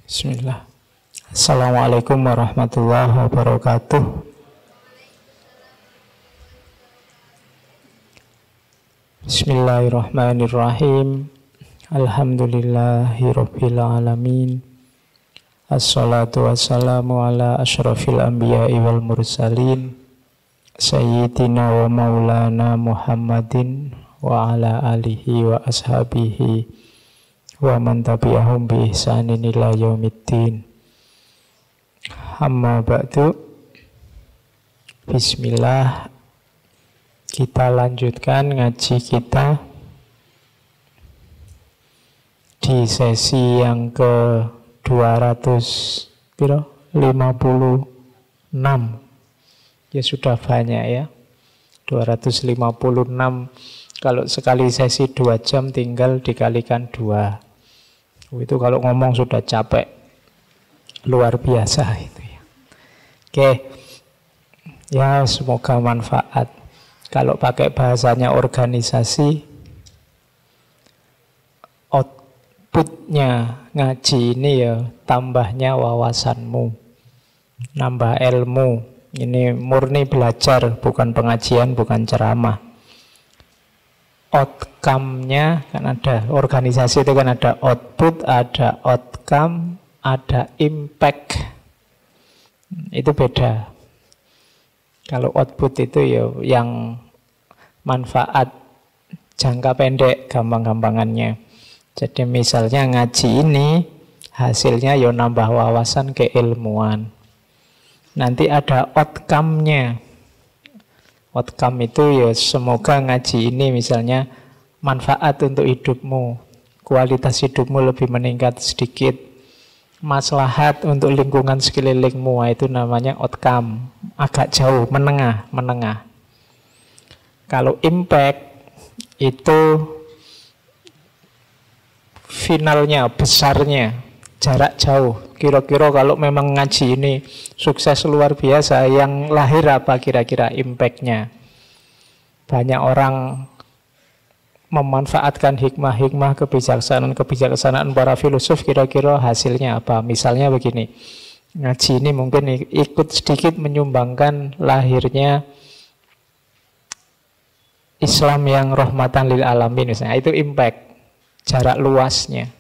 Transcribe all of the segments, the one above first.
Bismillah. Assalamualaikum warahmatullahi wabarakatuh. Bismillahirrahmanirrahim. Alhamdulillahirabbil alamin. Assalatu wassalamu ala asyrafil anbiya'i wal mursalin sayyidina wa maulana Muhammadin wa ala alihi wa ashabihi wa man tabi'ahum bi ihsanin ila yaumiddin. Amma ba'du. Bismillah. Kita lanjutkan ngaji kita di sesi yang ke 256. Ya sudah banyak ya. 256. Kalau sekali sesi 2 jam tinggal dikalikan 2. Itu kalau ngomong sudah capek. Luar biasa itu ya. Oke. Ya semoga manfaat. Kalau pakai bahasanya organisasi, outputnya ngaji ini ya tambahnya wawasanmu, nambah ilmu. Ini murni belajar, bukan pengajian, bukan ceramah. Outcome-nya kan ada, organisasi itu kan ada output, ada outcome, ada impact. Itu beda. Kalau output itu ya yang manfaat jangka pendek, gampang-gampangannya. Jadi misalnya ngaji ini hasilnya ya nambah wawasan keilmuan. Nanti ada outcome-nya. Outcome itu ya semoga ngaji ini misalnya manfaat untuk hidupmu, kualitas hidupmu lebih meningkat sedikit, maslahat untuk lingkungan sekelilingmu, itu namanya outcome. Agak jauh, menengah. Kalau impact itu finalnya, besarnya, jarak jauh. Kira-kira kalau memang ngaji ini sukses luar biasa, yang lahir apa kira-kira impact-nya? Banyak orang memanfaatkan hikmah-hikmah, kebijaksanaan para filosof, kira-kira hasilnya apa? Misalnya begini, ngaji ini mungkin ikut sedikit menyumbangkan lahirnya Islam yang rahmatan lil alamin, misalnya. Itu impact, jarak luasnya.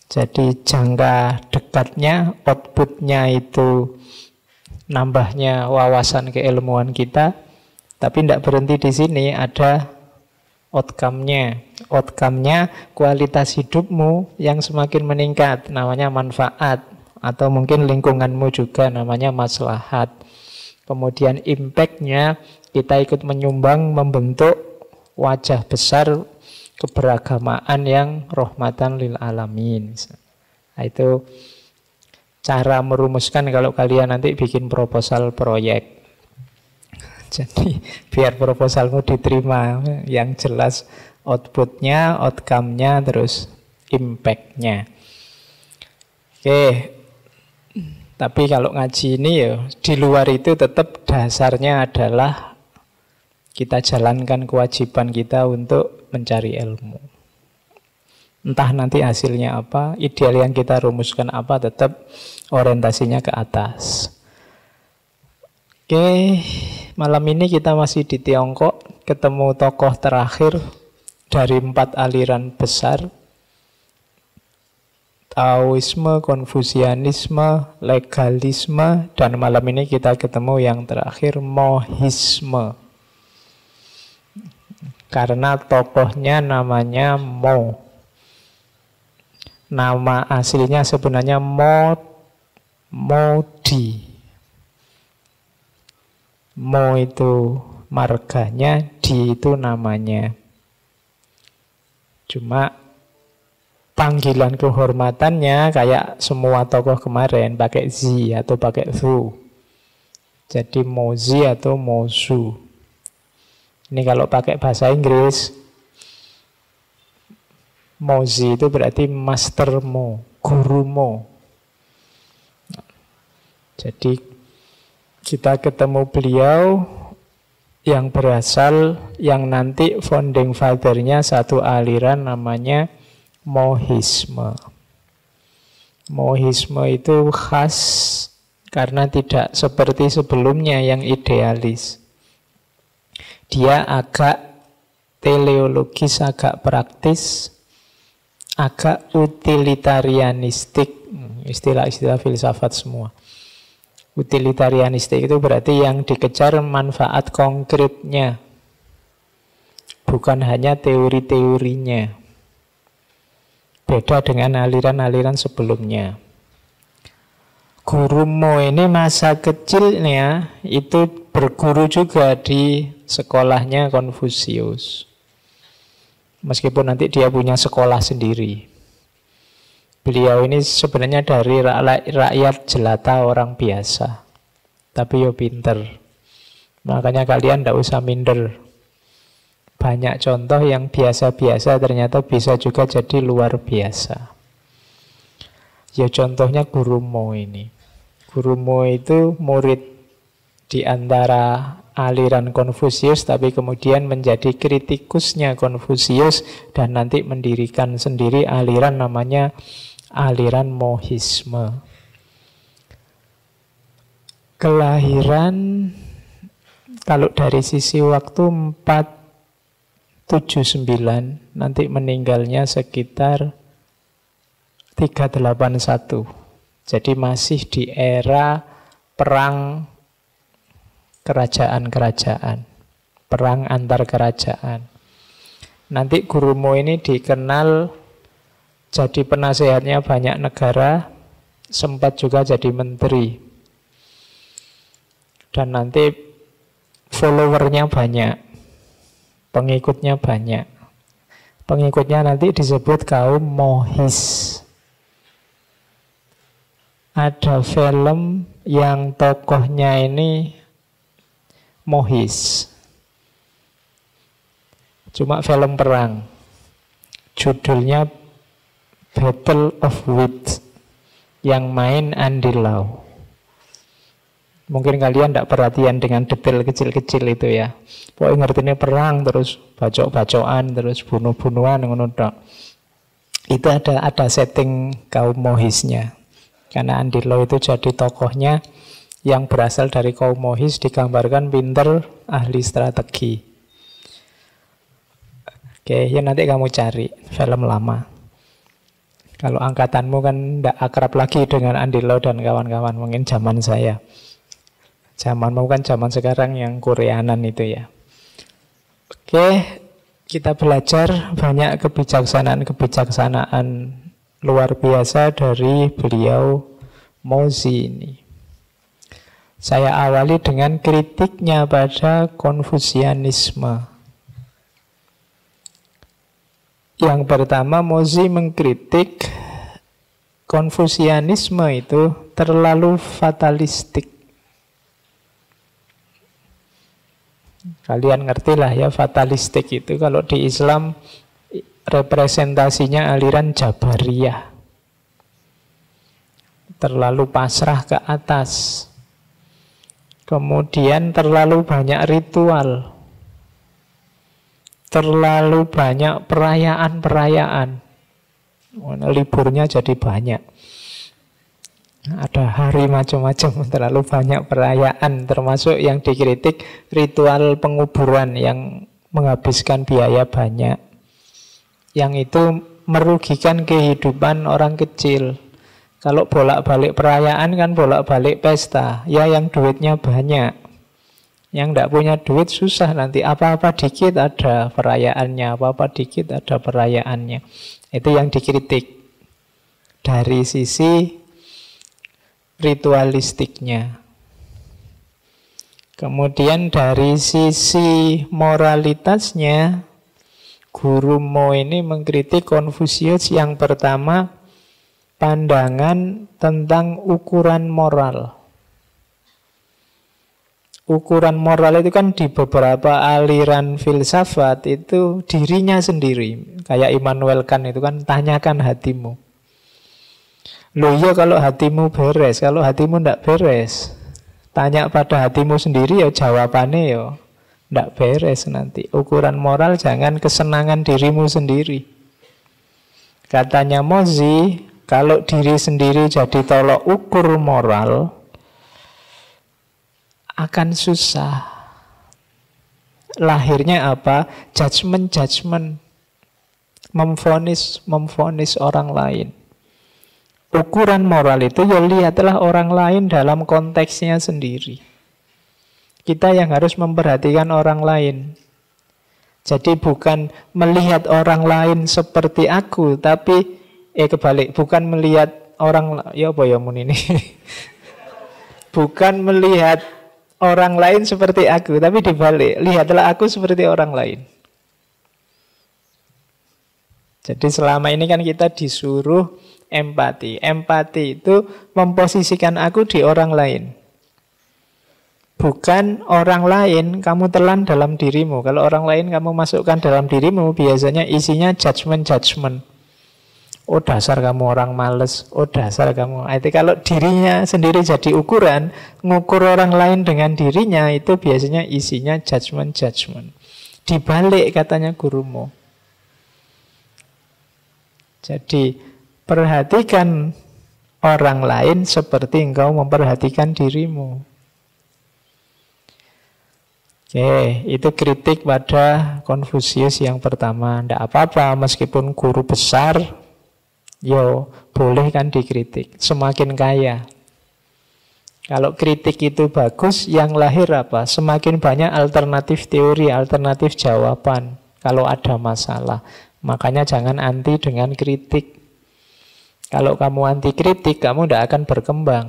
Jadi jangka dekatnya, outputnya itu nambahnya wawasan keilmuan kita, tapi tidak berhenti di sini, ada outcome-nya. Outcome-nya kualitas hidupmu yang semakin meningkat, namanya manfaat. Atau mungkin lingkunganmu juga, namanya maslahat. Kemudian impact-nya, kita ikut menyumbang, membentuk wajah besar keberagamaan yang rahmatan lil alamin. Nah, itu cara merumuskan kalau kalian nanti bikin proposal proyek. Jadi biar proposalmu diterima, yang jelas outputnya, outcome-nya, terus impact-nya. Oke. Tapi kalau ngaji ini ya di luar itu tetap dasarnya adalah kita jalankan kewajiban kita untuk mencari ilmu. Entah nanti hasilnya apa, ideal yang kita rumuskan apa, tetap orientasinya ke atas. Oke, malam ini kita masih di Tiongkok, ketemu tokoh terakhir dari 4 aliran besar. Taoisme, Konfusianisme, legalisme, dan malam ini kita ketemu yang terakhir, mohisme. Karena tokohnya namanya Mo. Nama aslinya sebenarnya Modi. Mo itu marganya, Di itu namanya. Cuma panggilan kehormatannya kayak semua tokoh kemarin, pakai Zi atau pakai Zu. Jadi Mozi atau Mozu. Ini kalau pakai bahasa Inggris, Mozi itu berarti mastermu, gurumu. Jadi kita ketemu beliau yang berasal, yang nanti founding father-nya satu aliran namanya Mohisme. Mohisme itu khas karena tidak seperti sebelumnya yang idealis. Dia agak teleologis, agak praktis, agak utilitarianistik. Istilah-istilah filsafat semua. Utilitarianistik itu berarti yang dikejar manfaat konkretnya, bukan hanya teori-teorinya. Beda dengan aliran-aliran sebelumnya. Guru Mo ini masa kecilnya itu berguru juga di sekolahnya Konfusius. Meskipun nanti dia punya sekolah sendiri. Beliau ini sebenarnya dari rakyat jelata, orang biasa. Tapi yo pinter. Makanya kalian tidak usah minder. Banyak contoh yang biasa-biasa ternyata bisa juga jadi luar biasa. Ya contohnya Guru Mo ini. Guru Mo itu murid di antara aliran Konfusius, tapi kemudian menjadi kritikusnya Konfusius dan nanti mendirikan sendiri aliran namanya aliran Mohisme. Kelahiran kalau dari sisi waktu 479, nanti meninggalnya sekitar 381. Jadi masih di era perang kerajaan-kerajaan, perang antar kerajaan. Nanti Guru Mo ini dikenal jadi penasehatnya banyak negara, sempat juga jadi menteri. Dan nanti followernya banyak, pengikutnya banyak. Pengikutnya nanti disebut kaum Mohis. Ada film yang tokohnya ini Mohis. Cuma film perang. Judulnya Battle of Wits, yang main Andy Lau. Mungkin kalian tidak perhatian dengan detail kecil-kecil itu ya. Pokoknya ngertinya perang, terus bacok-bacokan, terus bunuh-bunuhan, ngono tok. Itu ada setting kaum Mohisnya. Karena Andy Lau itu jadi tokohnya yang berasal dari kaum Mohis, digambarkan pinter, ahli strategi. Oke, ya nanti kamu cari film lama. Kalau angkatanmu kan tidak akrab lagi dengan Andy Lau dan kawan-kawan, mungkin zaman saya. Zamanmu kan zaman sekarang yang Koreanan itu ya. Oke, kita belajar banyak kebijaksanaan-kebijaksanaan luar biasa dari beliau Mozi ini. Saya awali dengan kritiknya pada Konfusianisme. Yang pertama, Mozi mengkritik Konfusianisme itu terlalu fatalistik. Kalian ngerti lah ya, fatalistik itu kalau di Islam representasinya aliran Jabariyah. Terlalu pasrah ke atas. Kemudian terlalu banyak ritual. Terlalu banyak perayaan-perayaan. Liburnya jadi banyak. Ada hari macam-macam, terlalu banyak perayaan. Termasuk yang dikritik ritual penguburan yang menghabiskan biaya banyak. Yang itu merugikan kehidupan orang kecil. Kalau bolak-balik perayaan kan bolak-balik pesta. Ya yang duitnya banyak. Yang tidak punya duit susah nanti. Apa-apa dikit ada perayaannya. Apa-apa dikit ada perayaannya. Itu yang dikritik. Dari sisi ritualistiknya. Kemudian dari sisi moralitasnya, Guru Mo ini mengkritik Konfusius yang pertama, pandangan tentang ukuran moral. Ukuran moral itu kan di beberapa aliran filsafat itu dirinya sendiri. Kayak Immanuel Kant itu kan, tanyakan hatimu. Loh iya kalau hatimu beres, kalau hatimu tidak beres, tanya pada hatimu sendiri ya jawabannya ya tidak beres nanti. Ukuran moral jangan kesenangan dirimu sendiri. Katanya Mozi, Kalau diri sendiri jadi tolok ukur moral, akan susah. Lahirnya apa? Judgment. Memvonis orang lain. Ukuran moral itu ya lihatlah orang lain dalam konteksnya sendiri. Kita yang harus memperhatikan orang lain. Jadi bukan melihat orang lain seperti aku, tapi kebalik, bukan melihat orang ini. Bukan melihat orang lain seperti aku, tapi dibalik, lihatlah aku seperti orang lain. Jadi selama ini kan kita disuruh empati. Empati itu memposisikan aku di orang lain. Bukan orang lain kamu telan dalam dirimu. Kalau orang lain kamu masukkan dalam dirimu, biasanya isinya judgment. Oh dasar kamu orang males. Oh dasar kamu. Itu kalau dirinya sendiri jadi ukuran, ngukur orang lain dengan dirinya, itu biasanya isinya judgment. Dibalik katanya gurumu. Jadi perhatikan orang lain seperti engkau memperhatikan dirimu. Oke, itu kritik pada Konfusius yang pertama. Tidak apa-apa meskipun guru besar, boleh kan dikritik. Semakin kaya. Kalau kritik itu bagus, yang lahir apa? Semakin banyak alternatif teori, alternatif jawaban kalau ada masalah. Makanya jangan anti dengan kritik. Kalau kamu anti kritik, kamu tidak akan berkembang.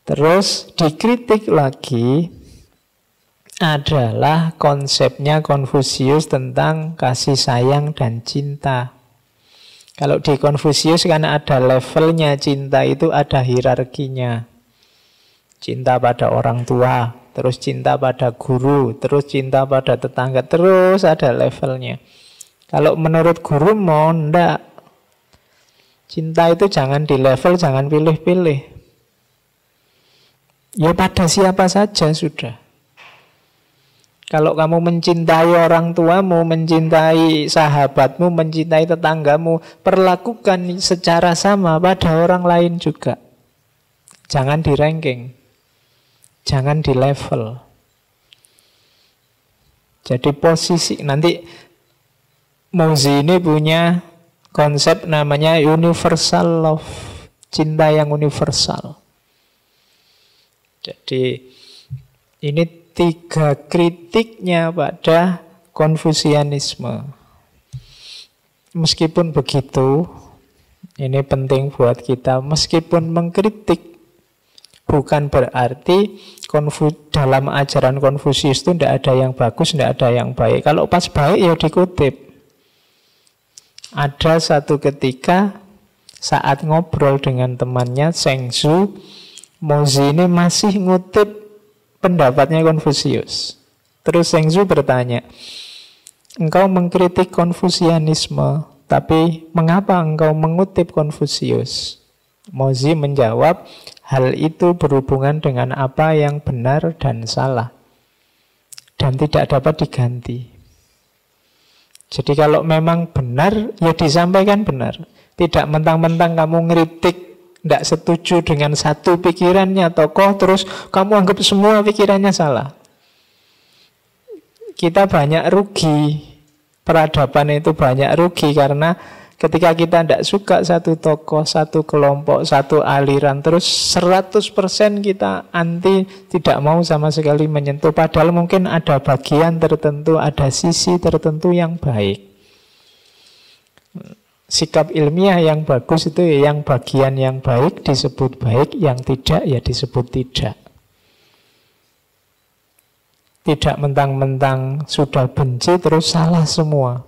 Terus dikritik lagi adalah konsepnya Konfusius tentang kasih sayang dan cinta. Kalau di Konfusius kan ada levelnya cinta, itu ada hierarkinya. Cinta pada orang tua, terus cinta pada guru, terus cinta pada tetangga, terus ada levelnya. Kalau menurut guru mau ndak, cinta itu jangan di level, jangan pilih-pilih. Ya pada siapa saja sudah. Kalau kamu mencintai orang tuamu, mencintai sahabatmu, mencintai tetanggamu, perlakukan secara sama pada orang lain juga. Jangan di ranking. Jangan di level. Jadi posisi, nanti Mozi ini punya konsep namanya universal love. Cinta yang universal. Jadi ini 3 kritiknya pada Konfusianisme. Meskipun begitu, ini penting buat kita, meskipun mengkritik, bukan berarti dalam ajaran Konfusius itu tidak ada yang bagus, tidak ada yang baik. Kalau pas baik ya dikutip. Ada satu ketika saat ngobrol dengan temannya Zhengzhu, Mozi ini masih ngutip pendapatnya Konfusius. Terus Zhengzhu bertanya, engkau mengkritik Konfusianisme, tapi mengapa engkau mengutip Konfusius? Mozi menjawab, hal itu berhubungan dengan apa yang benar dan salah, dan tidak dapat diganti. Jadi kalau memang benar, ya disampaikan benar. Tidak mentang-mentang kamu ngeritik, tidak setuju dengan satu pikirannya tokoh, terus kamu anggap semua pikirannya salah. Kita banyak rugi, peradaban itu banyak rugi, karena ketika kita tidak suka satu tokoh, satu kelompok, satu aliran, terus 100% kita anti, tidak mau sama sekali menyentuh. Padahal mungkin ada bagian tertentu, ada sisi tertentu yang baik. Sikap ilmiah yang bagus itu yang bagian yang baik disebut baik, yang tidak ya disebut tidak. Tidak mentang-mentang sudah benci terus salah semua.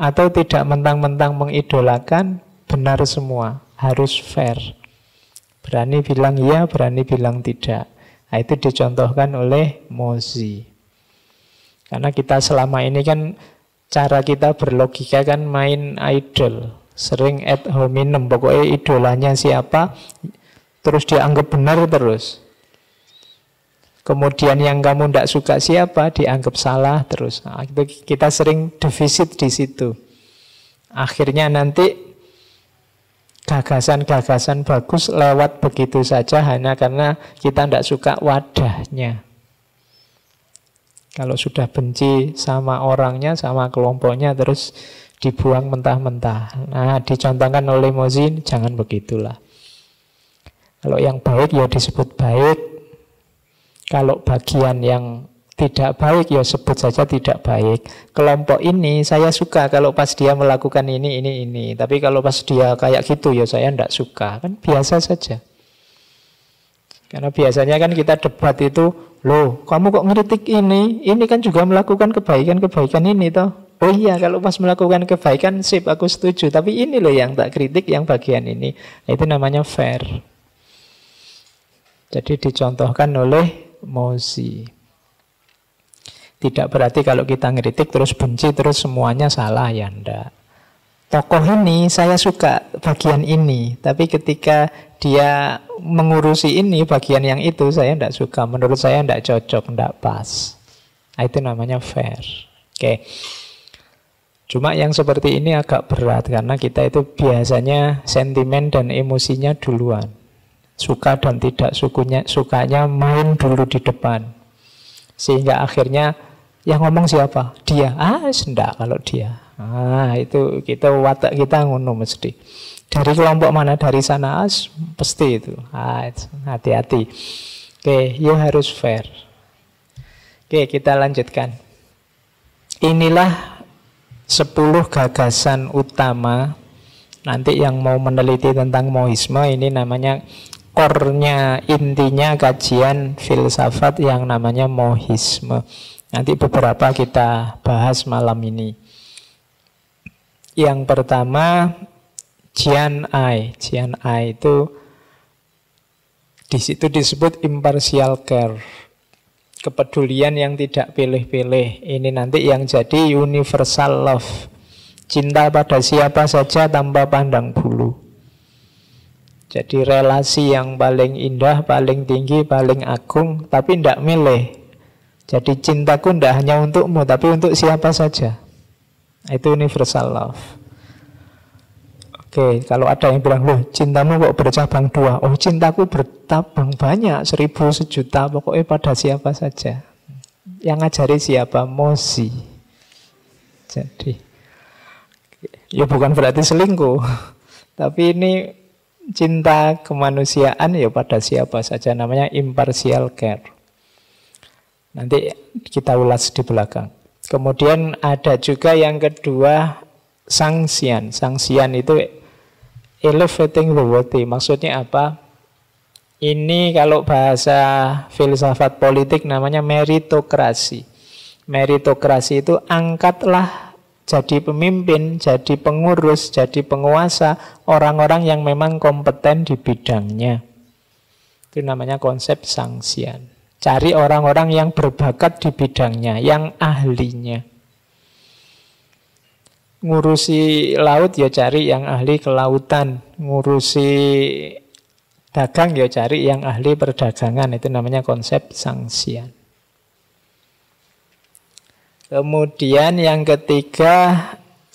Atau tidak mentang-mentang mengidolakan benar semua. Harus fair. Berani bilang iya, berani bilang tidak. Nah, itu dicontohkan oleh Mozi. Karena kita selama ini kan cara kita berlogika kan main idol. Sering ad hominem. Pokoknya idolanya siapa, terus dianggap benar terus. Kemudian yang kamu tidak suka siapa, dianggap salah terus. Nah, itu kita sering defisit di situ. Akhirnya nanti gagasan-gagasan bagus lewat begitu saja hanya karena kita tidak suka wadahnya. Kalau sudah benci sama orangnya, sama kelompoknya, terus dibuang mentah-mentah. Nah, dicontohkan oleh Mozi, jangan begitulah. Kalau yang baik ya disebut baik. Kalau bagian yang tidak baik ya sebut saja tidak baik. Kelompok ini saya suka kalau pas dia melakukan ini. Tapi kalau pas dia kayak gitu ya saya tidak suka. Kan biasa saja. Karena biasanya kan kita debat itu, loh kamu kok ngeritik ini? Ini kan juga melakukan kebaikan-kebaikan ini toh. Oh iya, kalau pas melakukan kebaikan sip, aku setuju. Tapi ini loh yang tak kritik, yang bagian ini. Itu namanya fair. Jadi dicontohkan oleh Mozi. Tidak berarti kalau kita ngeritik terus benci terus semuanya salah, ya enggak. Tokoh ini saya suka bagian ini, tapi ketika dia mengurusi ini, bagian yang itu saya enggak suka. Menurut saya enggak cocok, enggak pas. Nah, itu namanya fair. Oke. Cuma yang seperti ini agak berat karena kita itu biasanya sentimen dan emosinya duluan. Suka dan tidak sukanya main dulu di depan. Sehingga akhirnya yang ngomong siapa? Dia. Enggak kalau dia. Itu kita watak kita ngono mesti. Dari kelompok mana? Dari sana pasti itu. Hati-hati. Oke, you harus fair. Oke, kita lanjutkan. Inilah 10 gagasan utama. Nanti yang mau meneliti tentang mohisme ini namanya core-nya, intinya kajian filsafat yang namanya mohisme. Nanti beberapa kita bahas malam ini. Yang pertama Jian Ai. Jian Ai itu di situ disebut impartial care. Kepedulian yang tidak pilih-pilih. Ini nanti yang jadi universal love. Cinta pada siapa saja tanpa pandang bulu. Jadi relasi yang paling indah, paling tinggi, paling agung, tapi tidak milih. Jadi cintaku tidak hanya untukmu, tapi untuk siapa saja. Itu universal love. Oke, kalau ada yang bilang, loh cintamu kok bercabang 2? Oh, cintaku bertabang banyak, 1000, 1.000.000, pokoknya pada siapa saja. Yang ngajari siapa? Mozi. Jadi, ya bukan berarti selingkuh, tapi ini cinta kemanusiaan ya pada siapa saja, namanya impartial care. Nanti kita ulas di belakang. Kemudian ada juga yang kedua Sangxian. Sangxian itu elevating the worthy. Maksudnya apa? Ini kalau bahasa filsafat politik namanya meritokrasi. Meritokrasi itu angkatlah jadi pemimpin, jadi pengurus, jadi penguasa orang-orang yang memang kompeten di bidangnya. Itu namanya konsep Sangxian. Cari orang-orang yang berbakat di bidangnya, yang ahlinya. Ngurusi laut ya cari yang ahli kelautan. Ngurusi dagang ya cari yang ahli perdagangan. Itu namanya konsep Sangxian. Kemudian yang ketiga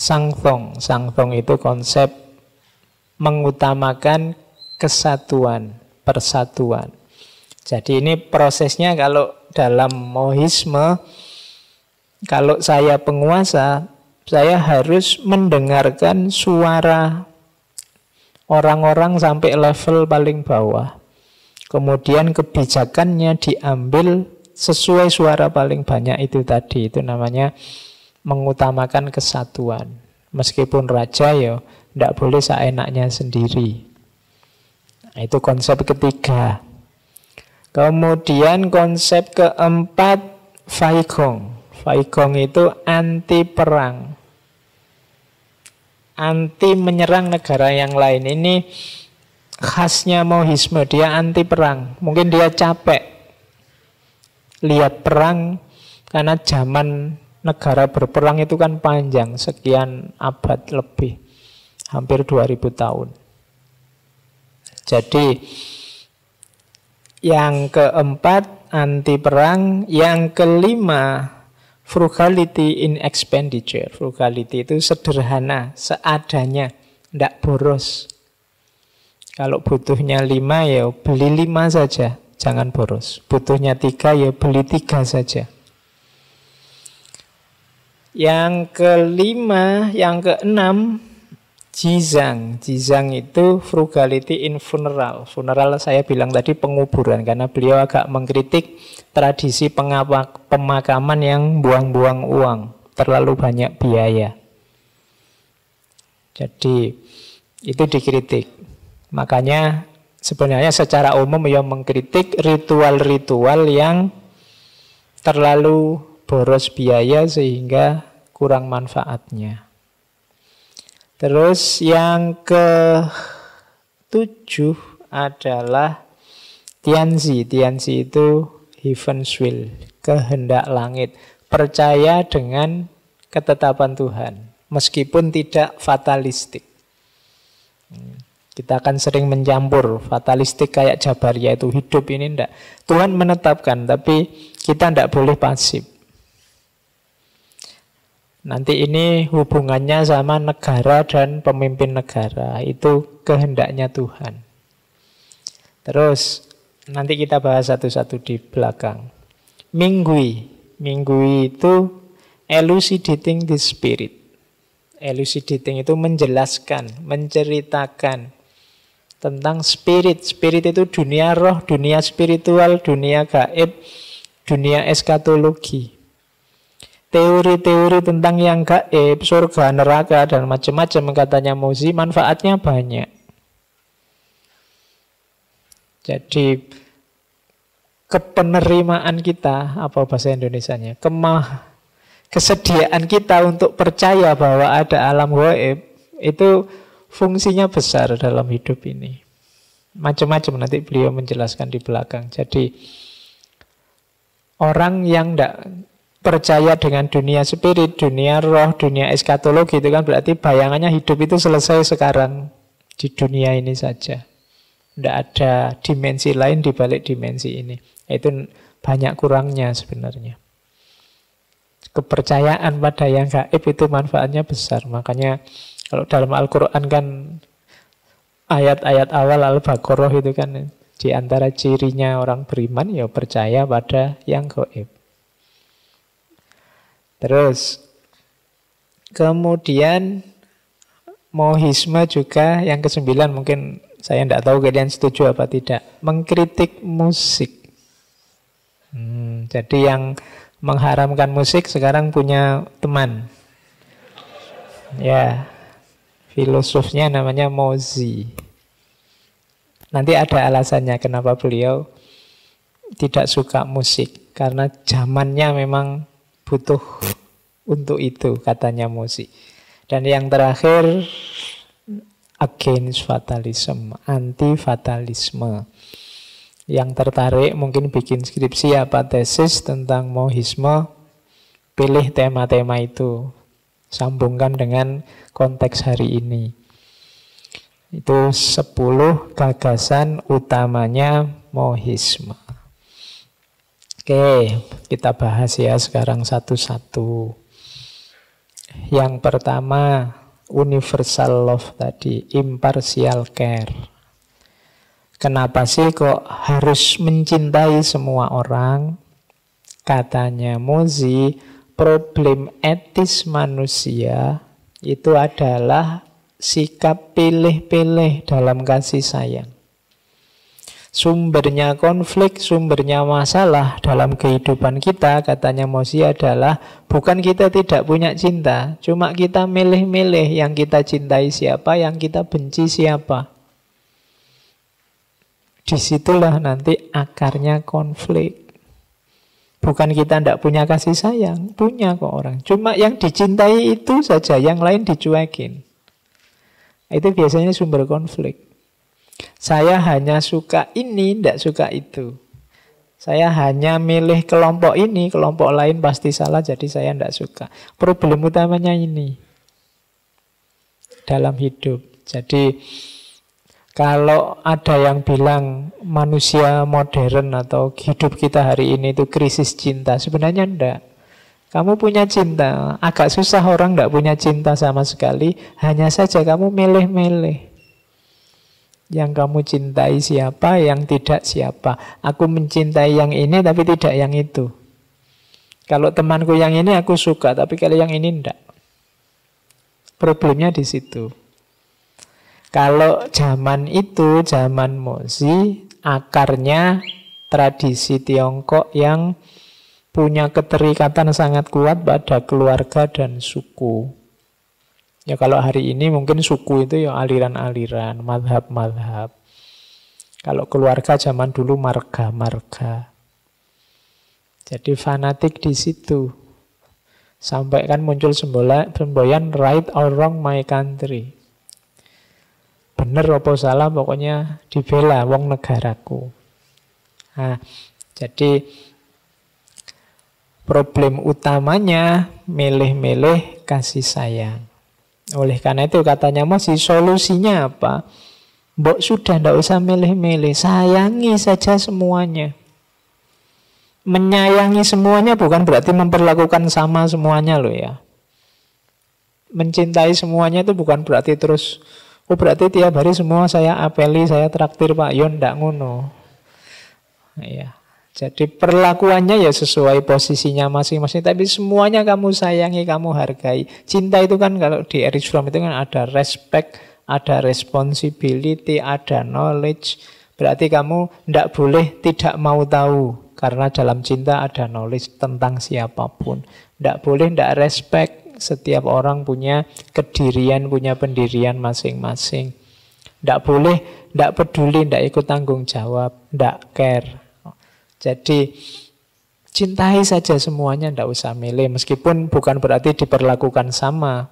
Sangthong. Sangthong itu konsep mengutamakan kesatuan, persatuan. Jadi ini prosesnya kalau dalam mohisme, kalau saya penguasa, saya harus mendengarkan suara orang-orang sampai level paling bawah. Kemudian kebijakannya diambil sesuai suara paling banyak itu tadi. Itu namanya mengutamakan kesatuan. Meskipun raja ya tidak boleh seenaknya sendiri. Nah, itu konsep ketiga. Kemudian konsep keempat Faigong. Faigong itu anti perang, anti menyerang negara yang lain. Ini khasnya mohisme, dia anti perang. Mungkin dia capek lihat perang karena zaman negara berperang itu kan panjang, sekian abad lebih, hampir 2000 tahun. Jadi yang keempat anti perang, yang kelima frugality in expenditure. Frugality itu sederhana, seadanya, tidak boros. Kalau butuhnya 5 ya beli 5 saja, jangan boros. Butuhnya 3 ya beli 3 saja. Yang kelima, yang keenam, jizang. Jizang itu frugality in funeral. Funeral saya bilang tadi penguburan, karena beliau agak mengkritik tradisi pemakaman yang buang-buang uang, terlalu banyak biaya. Jadi itu dikritik. Makanya sebenarnya secara umum ya mengkritik ritual-ritual yang terlalu boros biaya sehingga kurang manfaatnya. Terus yang ke-7 adalah Tianzi. Tianzi itu heaven's will, kehendak langit. Percaya dengan ketetapan Tuhan, meskipun tidak fatalistik. Kita akan sering mencampur fatalistik kayak Jabariyah itu, hidup ini enggak. Tuhan menetapkan, tapi kita enggak boleh pasif. Nanti ini hubungannya sama negara dan pemimpin negara. Itu kehendaknya Tuhan. Terus nanti kita bahas satu-satu di belakang. Minggui. Minggui itu elucidating the spirit. Elucidating itu menjelaskan, menceritakan tentang spirit. Spirit itu dunia roh, dunia spiritual, dunia gaib, dunia eskatologi. Teori-teori tentang yang gaib, surga, neraka, dan macam-macam katanya Mozi, manfaatnya banyak. Jadi kepenerimaan kita, apa bahasa Indonesianya, kesediaan kita untuk percaya bahwa ada alam gaib, itu fungsinya besar dalam hidup ini. Macam-macam nanti beliau menjelaskan di belakang. Jadi orang yang tidak percaya dengan dunia spirit, dunia roh, dunia eskatologi, itu kan berarti bayangannya hidup itu selesai sekarang di dunia ini saja. Tidak ada dimensi lain di balik dimensi ini. Itu banyak kurangnya sebenarnya. Kepercayaan pada yang gaib itu manfaatnya besar. Makanya kalau dalam Al-Quran kan ayat-ayat awal Al-Baqarah itu kan di antara cirinya orang beriman ya percaya pada yang gaib. Terus kemudian mohisme juga yang ke-9, mungkin saya tidak tahu kalian setuju apa tidak, mengkritik musik. Jadi yang mengharamkan musik sekarang punya teman. Ya, filosofnya namanya Mozi. Nanti ada alasannya kenapa beliau tidak suka musik, karena zamannya memang butuh untuk itu, katanya Mozi. Dan yang terakhir, against fatalism, anti fatalisme. Yang tertarik mungkin bikin skripsi apa tesis tentang mohisme, pilih tema-tema itu, sambungkan dengan konteks hari ini. Itu 10 gagasan utamanya mohisme. Oke, kita bahas ya sekarang satu-satu. Yang pertama, universal love tadi, impartial care. Kenapa sih kok harus mencintai semua orang? Katanya Mozi, problem etis manusia itu adalah sikap pilih-pilih dalam kasih sayang. Sumbernya konflik, sumbernya masalah dalam kehidupan kita, katanya Mozi, adalah bukan kita tidak punya cinta, cuma kita milih-milih yang kita cintai siapa, yang kita benci siapa. Disitulah nanti akarnya konflik. Bukan kita tidak punya kasih sayang, punya kok orang. Cuma yang dicintai itu saja, yang lain dicuekin. Itu biasanya sumber konflik. Saya hanya suka ini, tidak suka itu. Saya hanya milih kelompok ini, kelompok lain pasti salah, jadi saya tidak suka. Problem utamanya ini dalam hidup. Jadi kalau ada yang bilang manusia modern atau hidup kita hari ini itu krisis cinta, sebenarnya enggak. Kamu punya cinta, agak susah orang enggak punya cinta sama sekali, hanya saja kamu milih-milih. Yang kamu cintai siapa, yang tidak siapa. Aku mencintai yang ini tapi tidak yang itu. Kalau temanku yang ini aku suka, tapi kalau yang ini enggak. Problemnya di situ. Kalau zaman itu, zaman Mozi, akarnya tradisi Tiongkok yang punya keterikatan sangat kuat pada keluarga dan suku. Ya kalau hari ini mungkin suku itu ya aliran-aliran, madhab-madhab. Kalau keluarga zaman dulu marga-marga. Jadi fanatik di situ. Sampai kan muncul semboyan right or wrong my country. Bener apa salah pokoknya dibela wong negaraku. Nah, jadi problem utamanya milih-milih kasih sayang. Oleh karena itu katanya masih solusinya apa? Mbok sudah ndak usah milih-milih, sayangi saja semuanya. Menyayangi semuanya bukan berarti memperlakukan sama semuanya loh ya. Mencintai semuanya itu bukan berarti terus, oh berarti tiap hari semua saya apeli, saya traktir Pak Yon, ndak ngono. Ya. Jadi perlakuannya ya sesuai posisinya masing-masing. Tapi semuanya kamu sayangi, kamu hargai. Cinta itu kan kalau di Erich Fromm itu kan ada respect, ada responsibility, ada knowledge. Berarti kamu tidak boleh tidak mau tahu. Karena dalam cinta ada knowledge tentang siapapun. Tidak boleh tidak respect. Setiap orang punya kedirian, punya pendirian masing-masing. Tidak boleh tidak peduli, tidak ikut tanggung jawab, tidak care. Jadi cintai saja semuanya, tidak usah milih. Meskipun bukan berarti diperlakukan sama.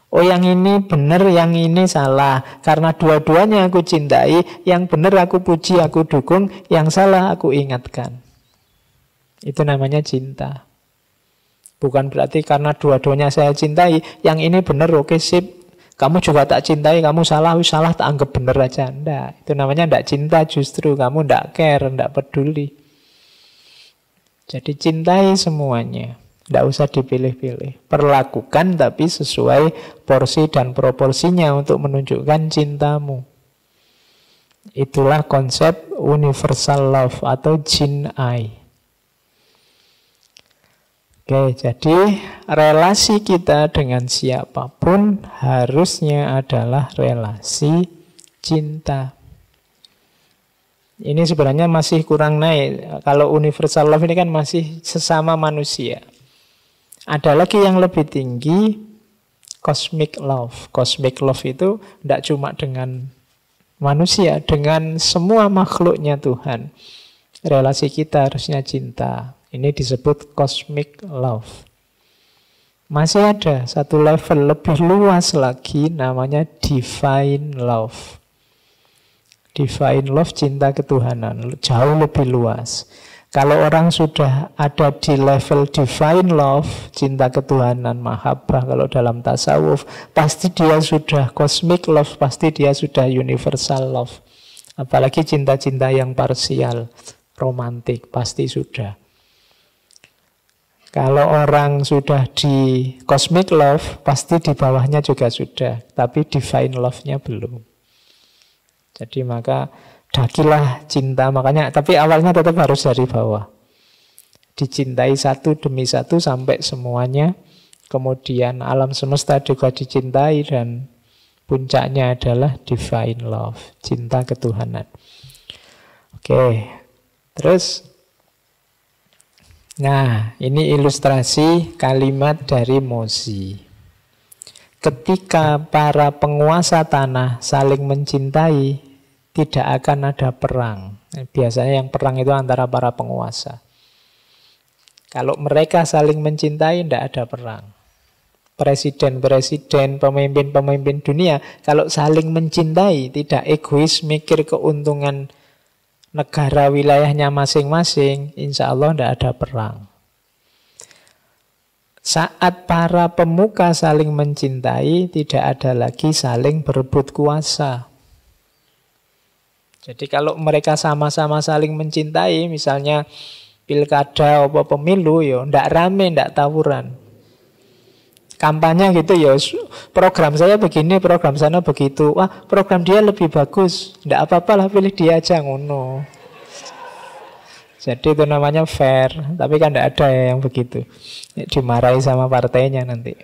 Oh yang ini benar, yang ini salah. Karena dua-duanya aku cintai. Yang benar aku puji, aku dukung. Yang salah aku ingatkan. Itu namanya cinta. Bukan berarti karena dua-duanya saya cintai. Yang ini benar, oke sip. Kamu juga tak cintai, kamu salah, salah tak anggap benar aja. Enggak, itu namanya enggak cinta justru. Kamu enggak care, enggak peduli. Jadi cintai semuanya. Enggak usah dipilih-pilih. Perlakukan tapi sesuai porsi dan proporsinya untuk menunjukkan cintamu. Itulah konsep universal love atau Jin-ai. Oke, jadi relasi kita dengan siapapun harusnya adalah relasi cinta. Ini sebenarnya masih kurang naik. Kalau universal love ini kan masih sesama manusia. Ada lagi yang lebih tinggi, cosmic love. Cosmic love itu tidak cuma dengan manusia, dengan semua makhluknya Tuhan. Relasi kita harusnya cinta. Ini disebut cosmic love. Masih ada satu level lebih luas lagi namanya divine love. Divine love, cinta ketuhanan, jauh lebih luas. Kalau orang sudah ada di level divine love, cinta ketuhanan, mahabbah kalau dalam tasawuf, pasti dia sudah cosmic love, pasti dia sudah universal love. Apalagi cinta-cinta yang parsial, romantik, pasti sudah. Kalau orang sudah di cosmic love, pasti di bawahnya juga sudah. Tapi divine love-nya belum. Jadi maka dakilah cinta. Makanya, tapi awalnya tetap harus dari bawah. Dicintai satu demi satu sampai semuanya. Kemudian alam semesta juga dicintai dan puncaknya adalah divine love. Cinta ketuhanan. Oke, terus... Nah, ini ilustrasi kalimat dari Mozi. Ketika para penguasa tanah saling mencintai, tidak akan ada perang. Biasanya yang perang itu antara para penguasa. Kalau mereka saling mencintai, tidak ada perang. Presiden-presiden, pemimpin-pemimpin dunia, kalau saling mencintai, tidak egois mikir keuntungan negara wilayahnya masing-masing, insya Allah tidak ada perang. Saat para pemuka saling mencintai, tidak ada lagi saling berebut kuasa. Jadi kalau mereka sama-sama saling mencintai, misalnya pilkada atau pemilu, ya tidak rame, tidak tawuran. Kampanye gitu ya, program saya begini, program sana begitu. Wah, program dia lebih bagus. Nggak apa-apa lah, pilih dia aja, ngono. Jadi itu namanya fair. Tapi kan nggak ada ya yang begitu. Dimarahi sama partainya nanti.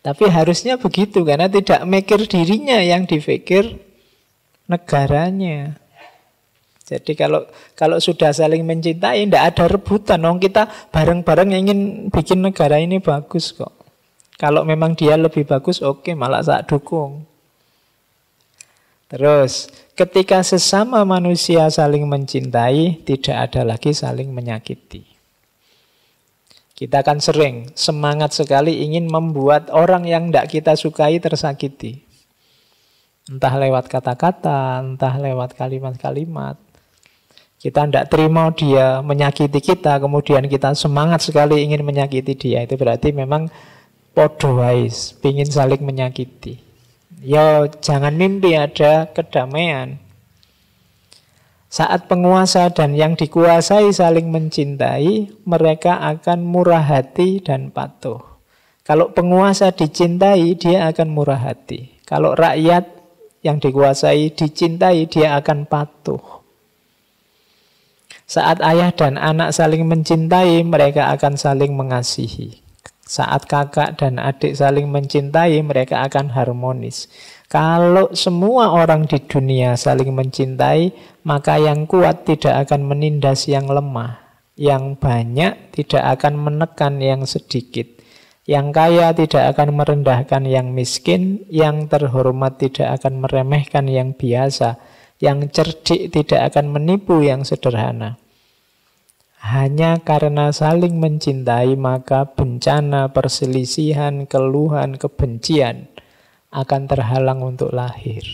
Tapi harusnya begitu, karena tidak mikir dirinya, yang dipikir negaranya. Jadi kalau sudah saling mencintai, tidak ada rebutan. Kita bareng-bareng ingin bikin negara ini bagus kok. Kalau memang dia lebih bagus, oke, malah saya dukung. Terus, ketika sesama manusia saling mencintai, tidak ada lagi saling menyakiti. Kita kan sering semangat sekali ingin membuat orang yang tidak kita sukai tersakiti. Entah lewat kata-kata, entah lewat kalimat-kalimat. Kita tidak terima dia menyakiti kita, kemudian kita semangat sekali ingin menyakiti dia. Itu berarti memang podo wais, pingin saling menyakiti. Ya jangan mimpi ada kedamaian. Saat penguasa dan yang dikuasai saling mencintai, mereka akan murah hati dan patuh. Kalau penguasa dicintai, dia akan murah hati. Kalau rakyat yang dikuasai dicintai, dia akan patuh. Saat ayah dan anak saling mencintai, mereka akan saling mengasihi. Saat kakak dan adik saling mencintai, mereka akan harmonis. Kalau semua orang di dunia saling mencintai, maka yang kuat tidak akan menindas yang lemah. Yang banyak tidak akan menekan yang sedikit. Yang kaya tidak akan merendahkan yang miskin. Yang terhormat tidak akan meremehkan yang biasa. Yang cerdik tidak akan menipu yang sederhana. Hanya karena saling mencintai, maka bencana, perselisihan, keluhan, kebencian akan terhalang untuk lahir.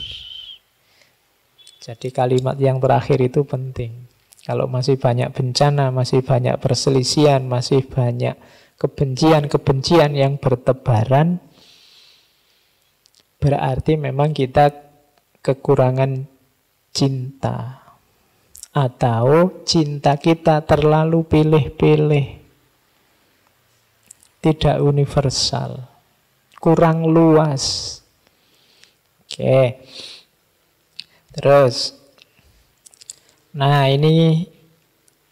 Jadi kalimat yang terakhir itu penting. Kalau masih banyak bencana, masih banyak perselisihan, masih banyak kebencian-kebencian yang bertebaran, berarti memang kita kekurangan cinta. Atau cinta kita terlalu pilih-pilih. Tidak universal. Kurang luas. Oke. Terus. Nah, ini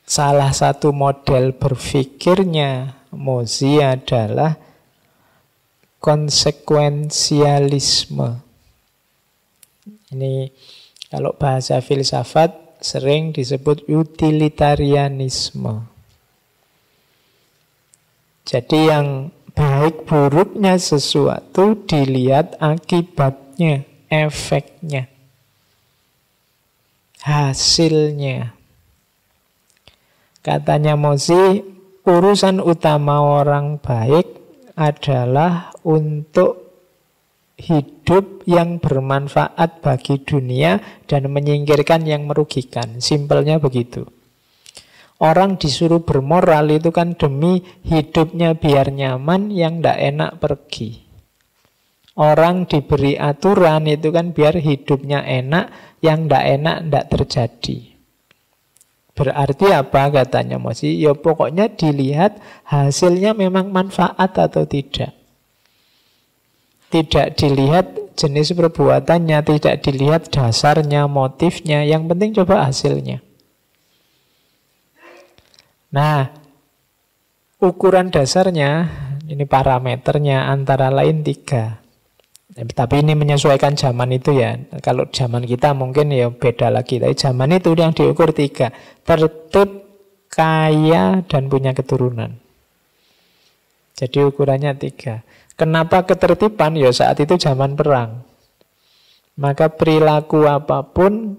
salah satu model berpikirnya Mozi adalah konsekuensialisme. Ini kalau bahasa filsafat sering disebut utilitarianisme. Jadi yang baik buruknya sesuatu dilihat akibatnya, efeknya, hasilnya. Katanya Mozi, urusan utama orang baik adalah untuk hidup yang bermanfaat bagi dunia dan menyingkirkan yang merugikan. Simpelnya begitu. Orang disuruh bermoral itu kan demi hidupnya biar nyaman, yang tidak enak pergi. Orang diberi aturan itu kan biar hidupnya enak, yang tidak enak tidak terjadi. Berarti apa katanya Mozi? Ya pokoknya dilihat hasilnya memang manfaat atau tidak. Tidak dilihat jenis perbuatannya, tidak dilihat dasarnya, motifnya. Yang penting coba hasilnya. Nah, ukuran dasarnya, ini parameternya antara lain 3. Tapi ini menyesuaikan zaman itu ya. Kalau zaman kita mungkin ya beda lagi. Tapi zaman itu yang diukur 3. Tertib, kaya, dan punya keturunan. Jadi ukurannya 3. Kenapa ketertiban? Ya saat itu zaman perang. Maka perilaku apapun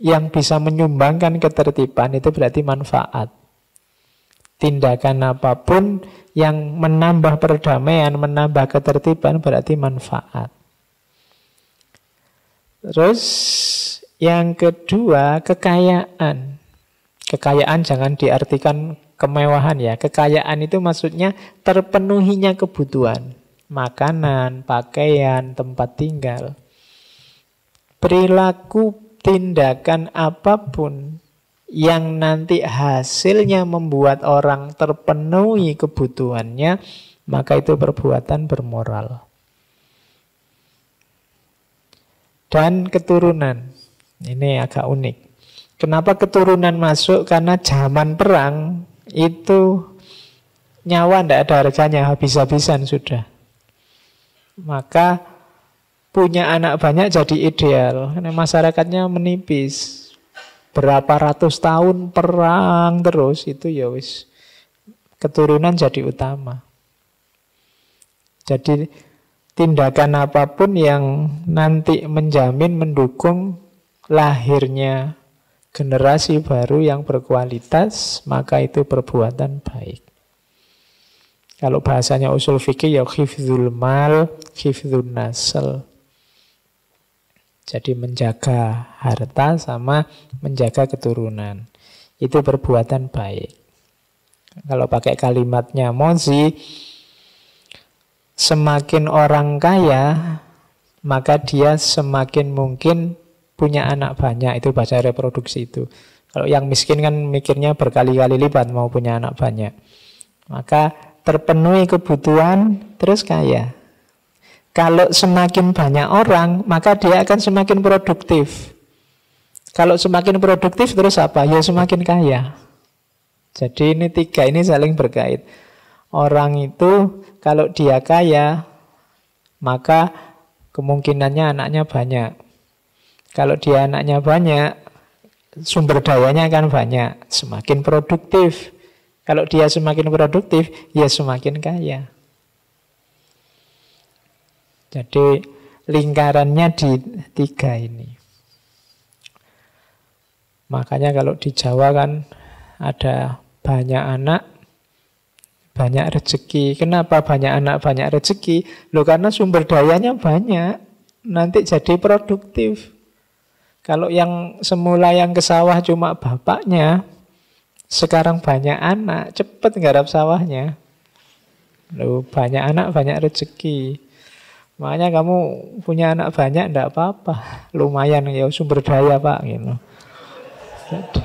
yang bisa menyumbangkan ketertiban itu berarti manfaat. Tindakan apapun yang menambah perdamaian, menambah ketertiban berarti manfaat. Terus yang kedua, kekayaan. Kekayaan jangan diartikan kemewahan ya. Kekayaan itu maksudnya terpenuhinya kebutuhan. Makanan, pakaian, tempat tinggal. Perilaku, tindakan apapun yang nanti hasilnya membuat orang terpenuhi kebutuhannya, maka itu perbuatan bermoral. Dan keturunan, ini agak unik. Kenapa keturunan masuk? Karena zaman perang itu nyawa tidak ada harganya, habis-habisan sudah. Maka punya anak banyak jadi ideal. Karena masyarakatnya menipis. Berapa ratus tahun perang terus, itu ya wis keturunan jadi utama. Jadi tindakan apapun yang nanti menjamin, mendukung lahirnya generasi baru yang berkualitas, maka itu perbuatan baik. Kalau bahasanya usul fikih ya hifdzul mal, hifdzun nasl. Jadi menjaga harta sama menjaga keturunan. Itu perbuatan baik. Kalau pakai kalimatnya Mozi, semakin orang kaya, maka dia semakin mungkin punya anak banyak. Itu bahasa reproduksi itu. Kalau yang miskin kan mikirnya berkali-kali lipat mau punya anak banyak. Maka terpenuhi kebutuhan, terus kaya. Kalau semakin banyak orang, maka dia akan semakin produktif. Kalau semakin produktif, terus apa? Ya semakin kaya. Jadi ini tiga, ini saling berkait. Orang itu kalau dia kaya, maka kemungkinannya anaknya banyak. Kalau dia anaknya banyak, sumber dayanya akan banyak. Semakin produktif. Kalau dia semakin produktif, ya semakin kaya. Jadi lingkarannya di tiga ini. Makanya kalau di Jawa kan ada banyak anak, banyak rezeki. Kenapa banyak anak, banyak rezeki? Loh karena sumber dayanya banyak. Nanti jadi produktif. Kalau yang semula yang ke sawah cuma bapaknya, sekarang banyak anak, cepat nggarap sawahnya. Loh banyak anak, banyak rezeki. Makanya kamu punya anak banyak enggak apa-apa. Lumayan ya sumber daya Pak gitu. Jadi,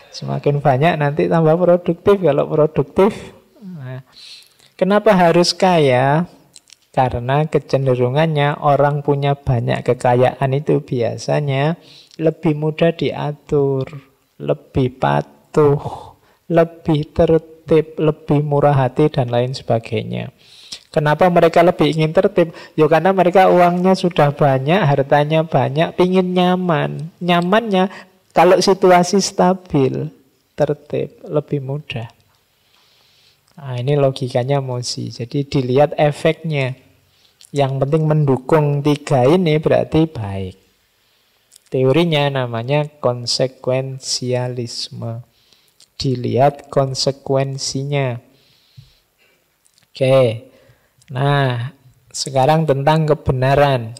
semakin banyak nanti tambah produktif. Kalau produktif, nah, kenapa harus kaya? Karena kecenderungannya orang punya banyak kekayaan itu biasanya lebih mudah diatur, lebih patuh, lebih tertib, lebih murah hati dan lain sebagainya. Kenapa mereka lebih ingin tertib? Ya karena mereka uangnya sudah banyak, hartanya banyak, pingin nyaman. Nyamannya kalau situasi stabil, tertib, lebih mudah. Nah, ini logikanya Mozi. Jadi dilihat efeknya. Yang penting mendukung tiga ini berarti baik. Teorinya namanya konsekuensialisme. Dilihat konsekuensinya. Oke. Nah, sekarang tentang kebenaran.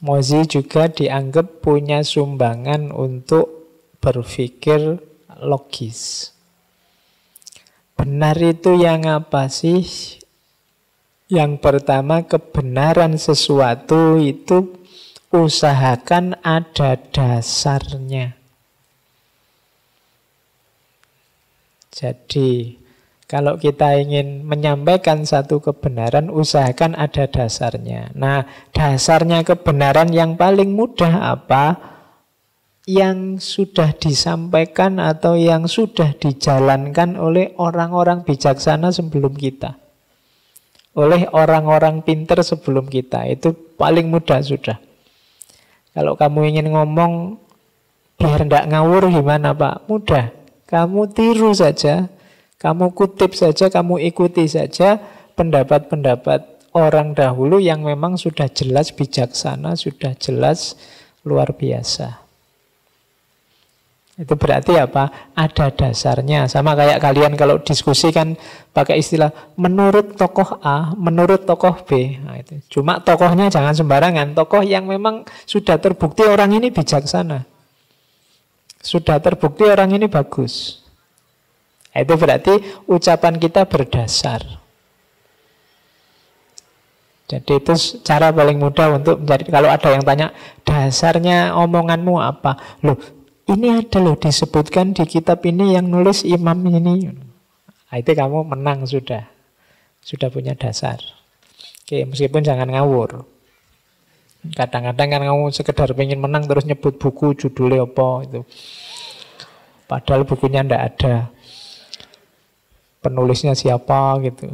Mozi juga dianggap punya sumbangan untuk berpikir logis. Benar itu yang apa sih? Yang pertama, kebenaran sesuatu itu usahakan ada dasarnya. Jadi, kalau kita ingin menyampaikan satu kebenaran, usahakan ada dasarnya. Nah, dasarnya kebenaran yang paling mudah apa? Yang sudah disampaikan atau yang sudah dijalankan oleh orang-orang bijaksana sebelum kita. Oleh orang-orang pinter sebelum kita. Itu paling mudah sudah. Kalau kamu ingin ngomong biar tidak ngawur gimana Pak? Mudah. Kamu tiru saja. Kamu kutip saja, kamu ikuti saja pendapat-pendapat orang dahulu yang memang sudah jelas bijaksana, sudah jelas luar biasa. Itu berarti apa? Ada dasarnya. Sama kayak kalian kalau diskusi kan pakai istilah menurut tokoh A, menurut tokoh B. Nah, itu. Cuma tokohnya jangan sembarangan. Tokoh yang memang sudah terbukti orang ini bijaksana. Sudah terbukti orang ini bagus. Itu berarti ucapan kita berdasar. Jadi itu cara paling mudah untuk mencari. Kalau ada yang tanya, dasarnya omonganmu apa? Loh, ini ada loh disebutkan di kitab ini yang nulis imam ini. Nah, itu kamu menang sudah. Sudah punya dasar. Oke, meskipun jangan ngawur. Kadang-kadang kan kamu sekedar pengen menang terus nyebut buku, judulnya apa itu. Padahal bukunya ndak ada. Penulisnya siapa gitu.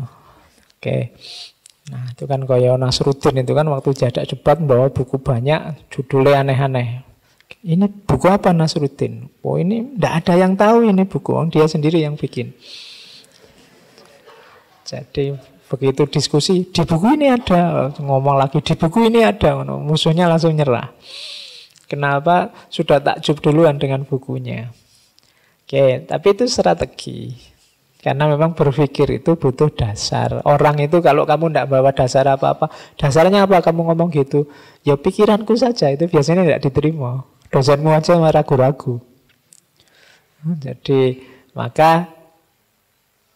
Oke. Nah, itu kan kaya Nasruddin itu kan waktu jadak debat bawa buku banyak, judulnya aneh-aneh. Ini buku apa Nasruddin? Oh, ini ndak ada yang tahu ini buku, dia sendiri yang bikin. Jadi begitu diskusi, di buku ini ada, ngomong lagi di buku ini ada, musuhnya langsung nyerah. Kenapa? Sudah takjub duluan dengan bukunya. Oke, tapi itu strategi. Karena memang berpikir itu butuh dasar. Orang itu kalau kamu tidak bawa dasar apa-apa, dasarnya apa kamu ngomong gitu? Ya pikiranku saja, itu biasanya tidak diterima. Dosenmu aja ragu-ragu. Jadi maka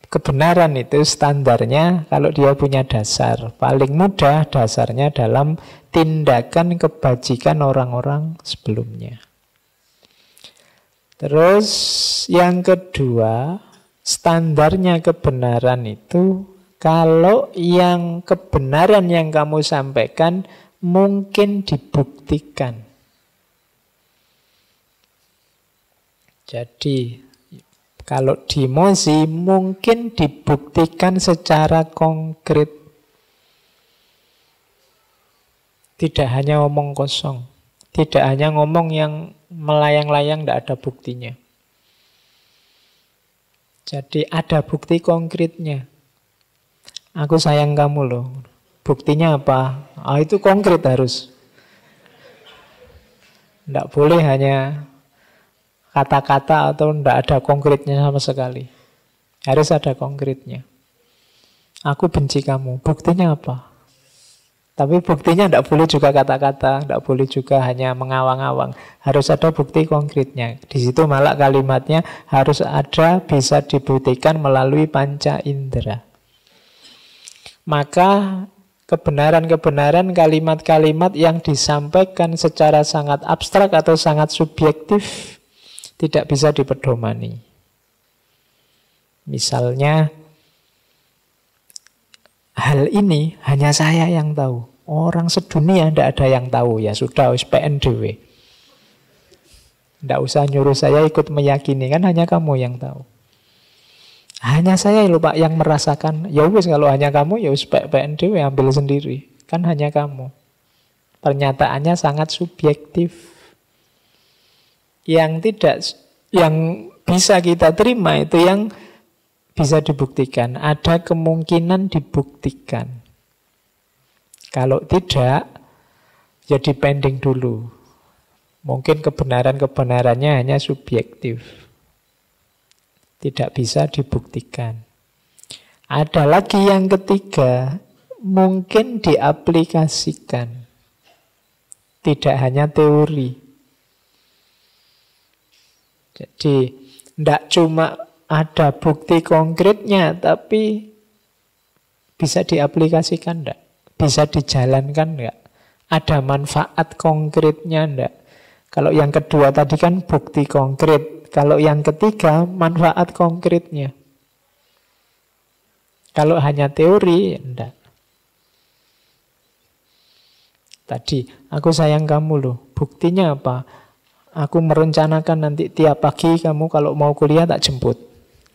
kebenaran itu standarnya kalau dia punya dasar. Paling mudah dasarnya dalam tindakan kebajikan orang-orang sebelumnya. Terus yang kedua, standarnya kebenaran itu kalau yang kebenaran yang kamu sampaikan mungkin dibuktikan. Jadi kalau di Mozi mungkin dibuktikan secara konkret. Tidak hanya ngomong kosong. Tidak hanya ngomong yang melayang-layang, tidak ada buktinya. Jadi ada bukti konkretnya. Aku sayang kamu loh. Buktinya apa? Itu konkret harus. Tidak boleh hanya kata-kata atau tidak ada konkretnya sama sekali. Harus ada konkretnya. Aku benci kamu. Buktinya apa? Tapi buktinya tidak boleh juga kata-kata, tidak boleh juga hanya mengawang-awang. Harus ada bukti konkretnya. Di situ malah kalimatnya harus ada, bisa dibuktikan melalui panca indera. Maka kebenaran-kebenaran, kalimat-kalimat yang disampaikan secara sangat abstrak atau sangat subjektif tidak bisa dipedomani. Misalnya, hal ini hanya saya yang tahu. Orang sedunia tidak ada yang tahu. Ya sudah, wis PNDW. Tidak usah nyuruh saya ikut meyakini. Kan hanya kamu yang tahu. Hanya saya loh Pak yang merasakan. Ya wis kalau hanya kamu, ya wis PNDW ambil sendiri. Kan hanya kamu. Pernyataannya sangat subjektif. Yang bisa kita terima itu yang bisa dibuktikan. Ada kemungkinan dibuktikan. Kalau tidak, ya dipending dulu. Mungkin kebenaran-kebenarannya hanya subjektif. Tidak bisa dibuktikan. Ada lagi yang ketiga, mungkin diaplikasikan. Tidak hanya teori. Jadi, tidak cuma ada bukti konkretnya, tapi bisa diaplikasikan enggak? Bisa dijalankan enggak? Ada manfaat konkretnya enggak? Kalau yang kedua tadi kan bukti konkret. Kalau yang ketiga manfaat konkretnya. Kalau hanya teori, enggak. Tadi, aku sayang kamu loh. Buktinya apa? Aku merencanakan nanti tiap pagi kamu kalau mau kuliah tak jemput.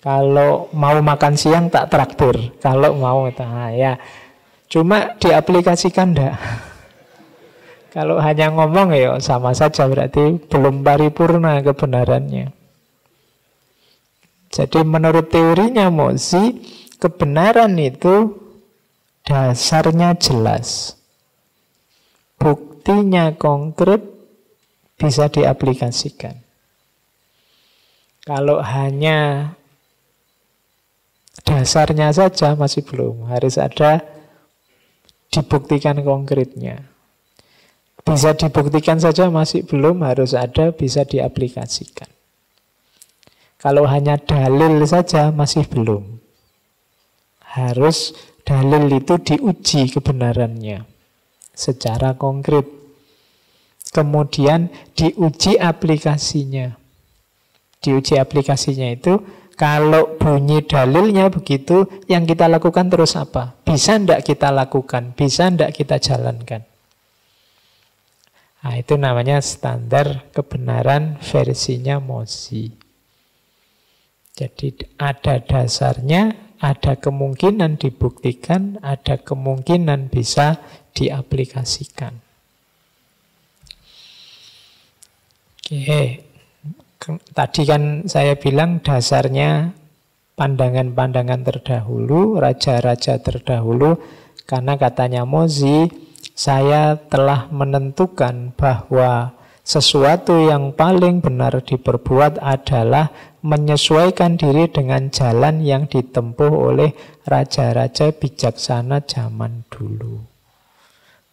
Kalau mau makan siang tak traktir. Kalau mau, ya. Cuma diaplikasikan enggak? Kalau hanya ngomong ya sama saja, berarti belum paripurna kebenarannya. Jadi menurut teorinya Mozi, kebenaran itu dasarnya jelas. Buktinya konkret, bisa diaplikasikan. Kalau hanya dasarnya saja masih belum. Harus ada dibuktikan konkretnya. Bisa dibuktikan saja masih belum, harus ada bisa diaplikasikan. Kalau hanya dalil saja masih belum. Harus dalil itu diuji kebenarannya secara konkret. Kemudian diuji aplikasinya. Diuji aplikasinya itu Kalau bunyi dalilnya begitu, yang kita lakukan terus apa? Bisa ndak kita lakukan? Bisa ndak kita jalankan? Nah, itu namanya standar kebenaran versinya Mozi. Jadi ada dasarnya, ada kemungkinan dibuktikan, ada kemungkinan bisa diaplikasikan. Oke. Tadi kan saya bilang dasarnya pandangan-pandangan terdahulu, raja-raja terdahulu, karena katanya Mozi, saya telah menentukan bahwa sesuatu yang paling benar diperbuat adalah menyesuaikan diri dengan jalan yang ditempuh oleh raja-raja bijaksana zaman dulu.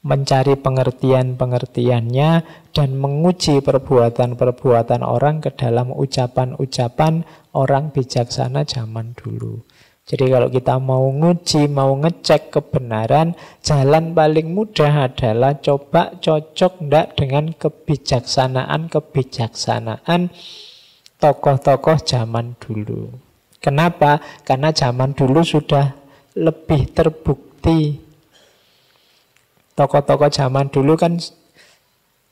Mencari pengertian-pengertiannya dan menguji perbuatan-perbuatan orang ke dalam ucapan-ucapan orang bijaksana zaman dulu. Jadi kalau kita mau nguji, mau ngecek kebenaran, jalan paling mudah adalah coba cocok ndak dengan kebijaksanaan tokoh-tokoh zaman dulu. Kenapa? Karena zaman dulu sudah lebih terbukti. Tokoh-tokoh zaman dulu kan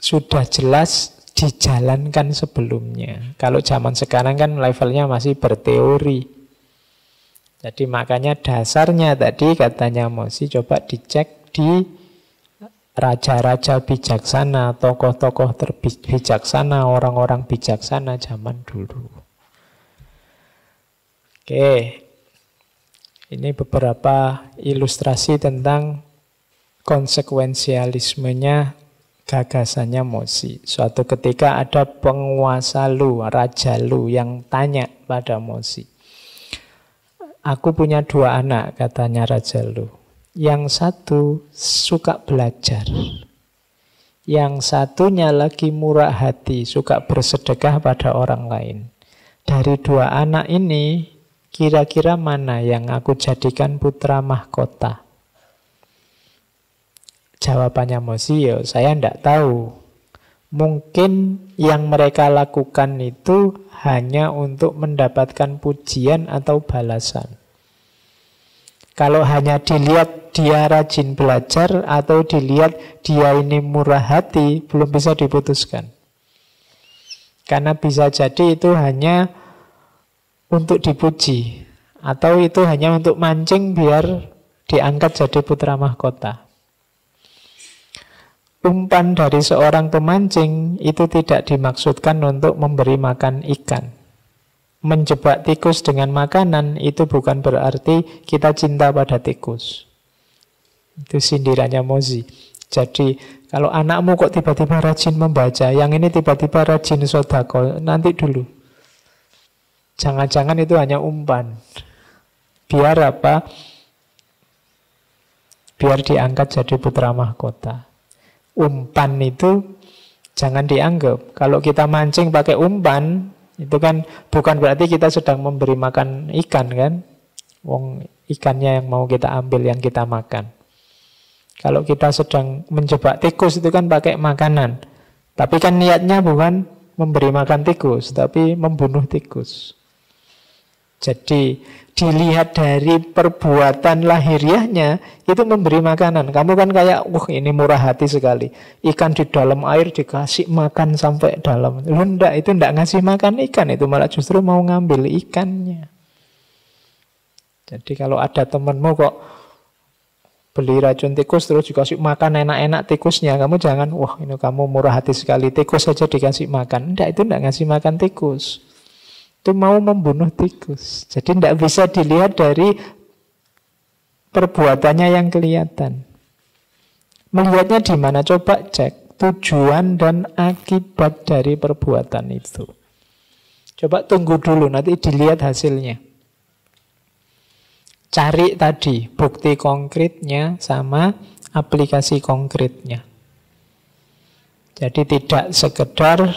sudah jelas dijalankan sebelumnya. Kalau zaman sekarang kan levelnya masih berteori. Jadi makanya dasarnya tadi katanya Mozi coba dicek di raja-raja bijaksana, tokoh-tokoh bijaksana, orang-orang bijaksana zaman dulu. Oke, ini beberapa ilustrasi tentang konsekuensialismenya gagasannya Mozi. Suatu ketika ada penguasa Lu, raja Lu yang tanya pada Mozi, aku punya 2 anak, katanya raja Lu. Yang satu suka belajar, yang satunya lagi murah hati, suka bersedekah pada orang lain. Dari 2 anak ini, kira-kira mana yang aku jadikan putra mahkota? Jawabannya Mozi, ya saya tidak tahu. Mungkin yang mereka lakukan itu hanya untuk mendapatkan pujian atau balasan. Kalau hanya dilihat dia rajin belajar atau dilihat dia ini murah hati, belum bisa diputuskan. Karena bisa jadi itu hanya untuk dipuji, atau itu hanya untuk mancing biar diangkat jadi putra mahkota. Umpan dari seorang pemancing itu tidak dimaksudkan untuk memberi makan ikan. Menjebak tikus dengan makanan itu bukan berarti kita cinta pada tikus. Itu sindirannya Mozi. Jadi kalau anakmu kok tiba-tiba rajin membaca, yang ini tiba-tiba rajin sodako, nanti dulu. Jangan-jangan itu hanya umpan. Biar apa? Biar diangkat jadi putra mahkota. Umpan itu jangan dianggap. Kalau kita mancing pakai umpan, itu kan bukan berarti kita sedang memberi makan ikan kan. Wong ikannya yang mau kita ambil, yang kita makan. Kalau kita sedang menjebak tikus itu kan pakai makanan. Tapi kan niatnya bukan memberi makan tikus, tapi membunuh tikus. Jadi dilihat dari perbuatan lahiriahnya itu memberi makanan. Kamu kan kayak, wah ini murah hati sekali. Ikan di dalam air dikasih makan sampai dalam. Lu enggak, itu enggak ngasih makan ikan. Itu malah justru mau ngambil ikannya. Jadi kalau ada temenmu kok beli racun tikus terus dikasih makan enak-enak tikusnya, kamu jangan, wah ini kamu murah hati sekali, tikus saja dikasih makan. Enggak, itu enggak ngasih makan tikus. Itu mau membunuh tikus. Jadi tidak bisa dilihat dari perbuatannya yang kelihatan. Melihatnya di mana? Coba cek tujuan dan akibat dari perbuatan itu. Coba tunggu dulu, nanti dilihat hasilnya. Cari tadi bukti konkretnya sama aplikasi konkretnya. Jadi tidak sekedar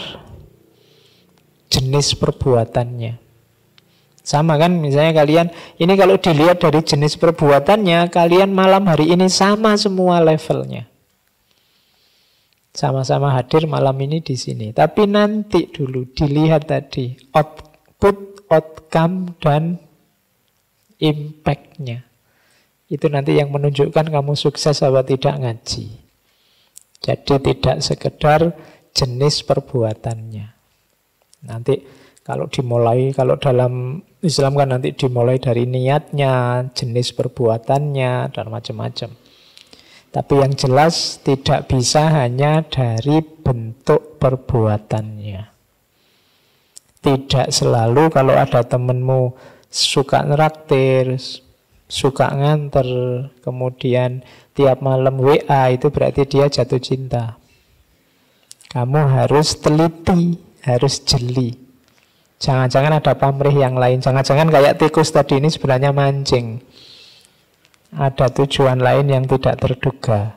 jenis perbuatannya. Sama kan, misalnya kalian, ini kalau dilihat dari jenis perbuatannya, kalian malam hari ini sama semua levelnya. Sama-sama hadir malam ini di sini. Tapi nanti dulu dilihat tadi output outcome dan impact-nya. Itu nanti yang menunjukkan kamu sukses atau tidak ngaji. Jadi tidak sekedar jenis perbuatannya. Nanti kalau dalam Islam kan nanti dimulai dari niatnya, jenis perbuatannya, dan macam-macam. Tapi yang jelas tidak bisa hanya dari bentuk perbuatannya. Tidak selalu kalau ada temenmu suka nraktir, suka nganter, kemudian tiap malam WA, itu berarti dia jatuh cinta. Kamu harus teliti, harus jeli. Jangan-jangan ada pamrih yang lain. Jangan-jangan kayak tikus tadi ini sebenarnya mancing. Ada tujuan lain yang tidak terduga.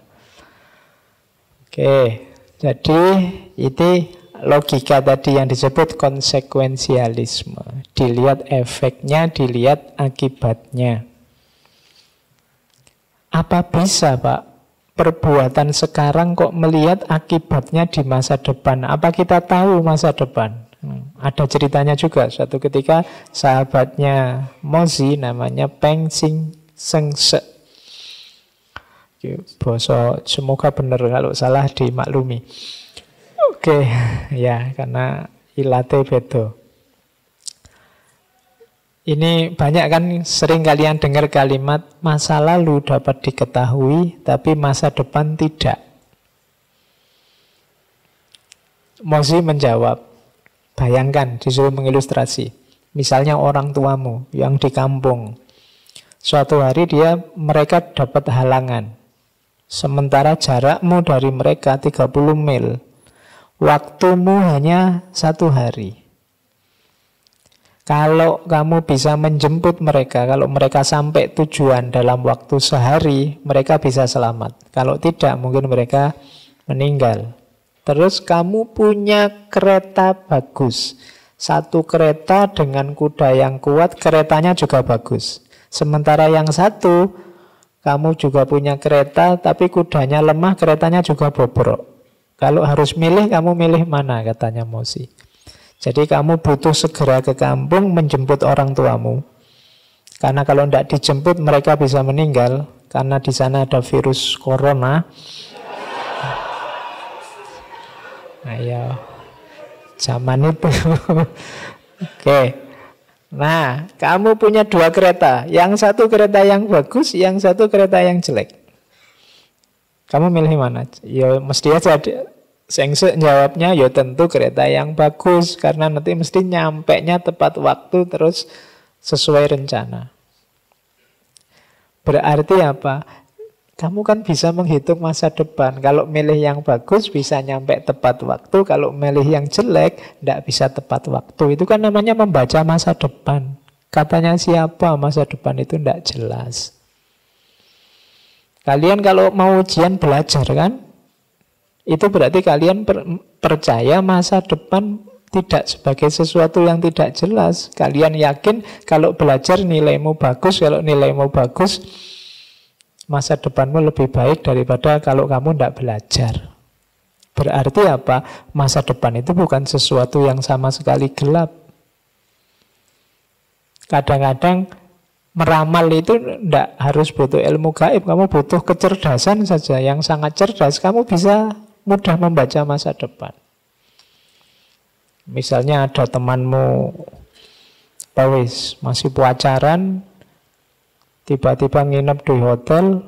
Oke, jadi itu logika tadi yang disebut konsekuensialisme. Dilihat efeknya, dilihat akibatnya. Apa bisa, Pak, perbuatan sekarang kok melihat akibatnya di masa depan? Apa kita tahu masa depan? Ada ceritanya juga. Suatu ketika sahabatnya Mozi namanya Peng Sing Sengse. Boso, semoga benar, kalau salah dimaklumi. Oke, ya karena ilate bedo. Ini banyak kan sering kalian dengar kalimat masa lalu dapat diketahui tapi masa depan tidak. Mozi menjawab, bayangkan disuruh mengilustrasi. Misalnya orang tuamu yang di kampung. Suatu hari mereka dapat halangan. Sementara jarakmu dari mereka 30 mil. Waktumu hanya 1 hari. Kalau kamu bisa menjemput mereka, kalau mereka sampai tujuan dalam waktu sehari, mereka bisa selamat. Kalau tidak, mungkin mereka meninggal. Terus kamu punya kereta bagus. Satu kereta dengan kuda yang kuat, keretanya juga bagus. Sementara yang satu, kamu juga punya kereta, tapi kudanya lemah, keretanya juga bobrok. Kalau harus milih, kamu milih mana, katanya Mozi. Jadi kamu butuh segera ke kampung menjemput orang tuamu. Karena kalau tidak dijemput, mereka bisa meninggal. Karena di sana ada virus corona. Nah ya, zaman itu. Oke. Nah, kamu punya 2 kereta. Yang satu kereta yang bagus, yang satu kereta yang jelek. Kamu milih mana? Ya mesti aja Sengse jawabnya ya tentu kereta yang bagus. Karena nanti mesti nyampenya tepat waktu terus sesuai rencana. Berarti apa? Kamu kan bisa menghitung masa depan. Kalau milih yang bagus bisa nyampe tepat waktu. Kalau milih yang jelek tidak bisa tepat waktu. Itu kan namanya membaca masa depan. Katanya siapa masa depan itu tidak jelas. Kalian kalau mau ujian belajar kan? Itu berarti kalian percaya masa depan tidak sebagai sesuatu yang tidak jelas. Kalian yakin kalau belajar nilaimu bagus. Kalau nilaimu bagus, masa depanmu lebih baik daripada kalau kamu tidak belajar. Berarti apa? Masa depan itu bukan sesuatu yang sama sekali gelap. Kadang-kadang meramal itu tidak harus butuh ilmu gaib. Kamu butuh kecerdasan saja. Yang sangat cerdas, kamu bisa mudah membaca masa depan. Misalnya ada temanmu masih pacaran, tiba-tiba nginep di hotel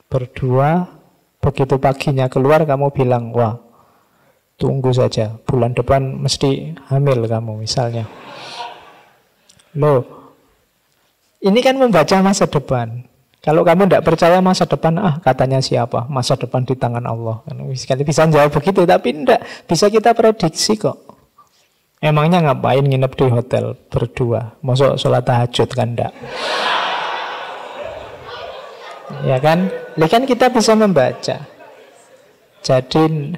berdua, begitu paginya keluar kamu bilang, wah tunggu saja, bulan depan mesti hamil kamu misalnya. Loh, ini kan membaca masa depan. Kalau kamu tidak percaya masa depan, katanya siapa? Masa depan di tangan Allah. Bisa jawab begitu, tapi tidak bisa kita prediksi kok. Emangnya ngapain nginep di hotel berdua? Masuk sholat tahajud kan enggak? Ya kan? Kan kita bisa membaca. Jadi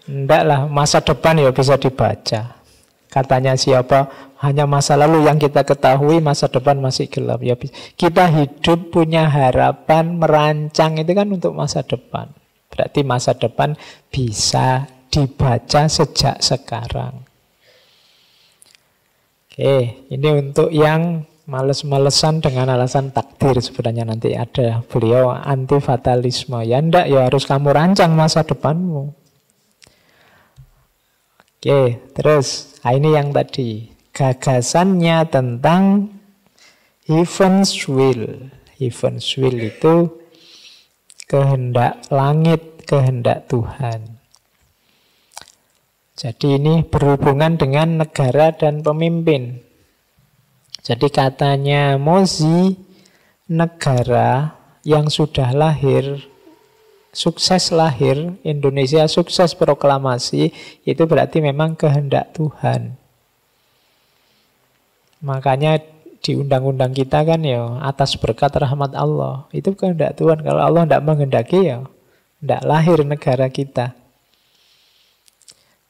ndaklah masa depan ya bisa dibaca. Katanya siapa? Hanya masa lalu yang kita ketahui, masa depan masih gelap. Ya, kita hidup punya harapan, merancang itu kan untuk masa depan. Berarti masa depan bisa dibaca sejak sekarang. Oke, ini untuk yang males-malesan dengan alasan takdir. Sebenarnya nanti ada beliau anti fatalisme. Ya ndak, ya harus kamu rancang masa depanmu. Oke, terus ini yang tadi gagasannya tentang heaven's will. Heaven's will itu kehendak langit, kehendak Tuhan. Jadi ini berhubungan dengan negara dan pemimpin. Jadi katanya Mozi, negara yang sudah lahir, sukses lahir, Indonesia sukses proklamasi, itu berarti memang kehendak Tuhan. Makanya di undang-undang kita kan ya, atas berkat rahmat Allah, itu kehendak Tuhan. Kalau Allah tidak menghendaki ya, tidak lahir negara kita.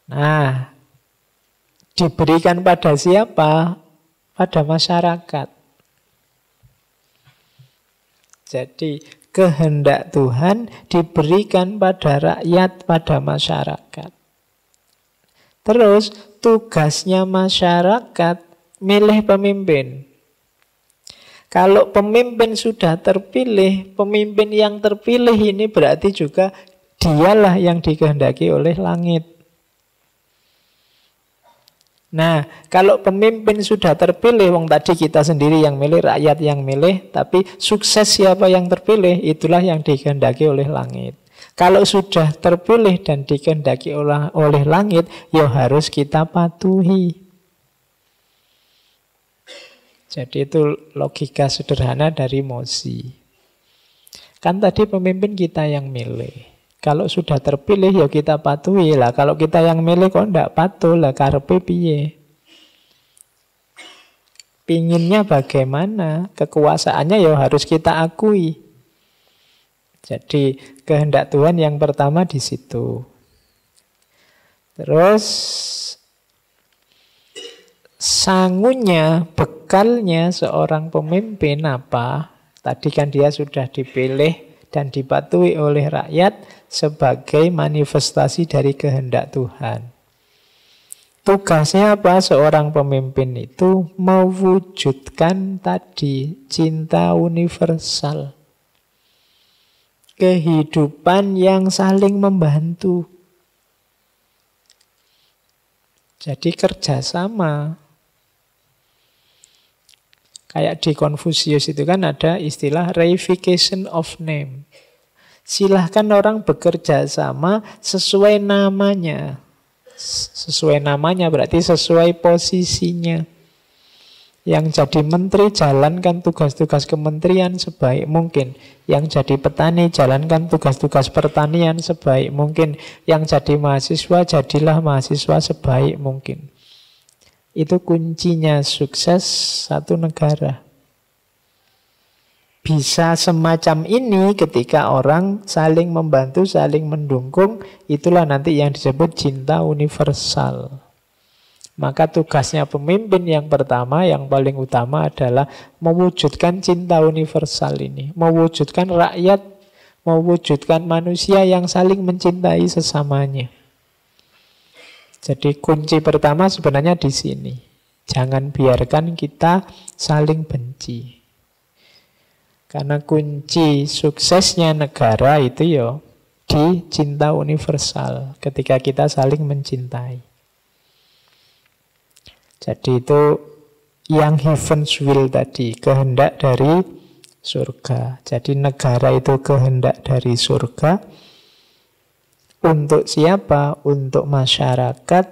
Nah, diberikan pada siapa? Pada masyarakat. Jadi kehendak Tuhan diberikan pada rakyat, pada masyarakat. Terus tugasnya masyarakat milih pemimpin. Kalau pemimpin sudah terpilih, pemimpin yang terpilih ini berarti juga dialah yang dikehendaki oleh langit. Nah, kalau pemimpin sudah terpilih, wong tadi kita sendiri yang milih, rakyat yang milih, tapi sukses siapa yang terpilih, itulah yang dikehendaki oleh langit. Kalau sudah terpilih dan dikehendaki oleh langit, ya harus kita patuhi. Jadi itu logika sederhana dari Mozi. Kan tadi pemimpin kita yang milih. Kalau sudah terpilih ya kita patuhi lah. Kalau kita yang milih kok enggak patuh lah, karepe piye? Pinginnya bagaimana? Kekuasaannya ya harus kita akui. Jadi kehendak Tuhan yang pertama di situ. Terus sangunya, bekalnya seorang pemimpin apa? Tadi kan dia sudah dipilih dan dipatuhi oleh rakyat sebagai manifestasi dari kehendak Tuhan. Tugasnya apa? Seorang pemimpin itu mewujudkan tadi cinta universal. Kehidupan yang saling membantu. Jadi kerjasama. Kayak di Konfusius itu kan ada istilah reification of name. Silahkan orang bekerja sama sesuai namanya. Sesuai namanya berarti sesuai posisinya. Yang jadi menteri jalankan tugas-tugas kementerian sebaik mungkin. Yang jadi petani jalankan tugas-tugas pertanian sebaik mungkin. Yang jadi mahasiswa jadilah mahasiswa sebaik mungkin. Itu kuncinya sukses satu negara. Bisa semacam ini ketika orang saling membantu, saling mendukung. Itulah nanti yang disebut cinta universal. Maka tugasnya pemimpin yang pertama, yang paling utama adalah mewujudkan cinta universal ini. Mewujudkan rakyat, mewujudkan manusia yang saling mencintai sesamanya. Jadi kunci pertama sebenarnya di sini. Jangan biarkan kita saling benci. Karena kunci suksesnya negara itu ya di cinta universal. Ketika kita saling mencintai. Jadi itu yang heaven's will tadi. Kehendak dari surga. Jadi negara itu kehendak dari surga. Untuk siapa? Untuk masyarakat,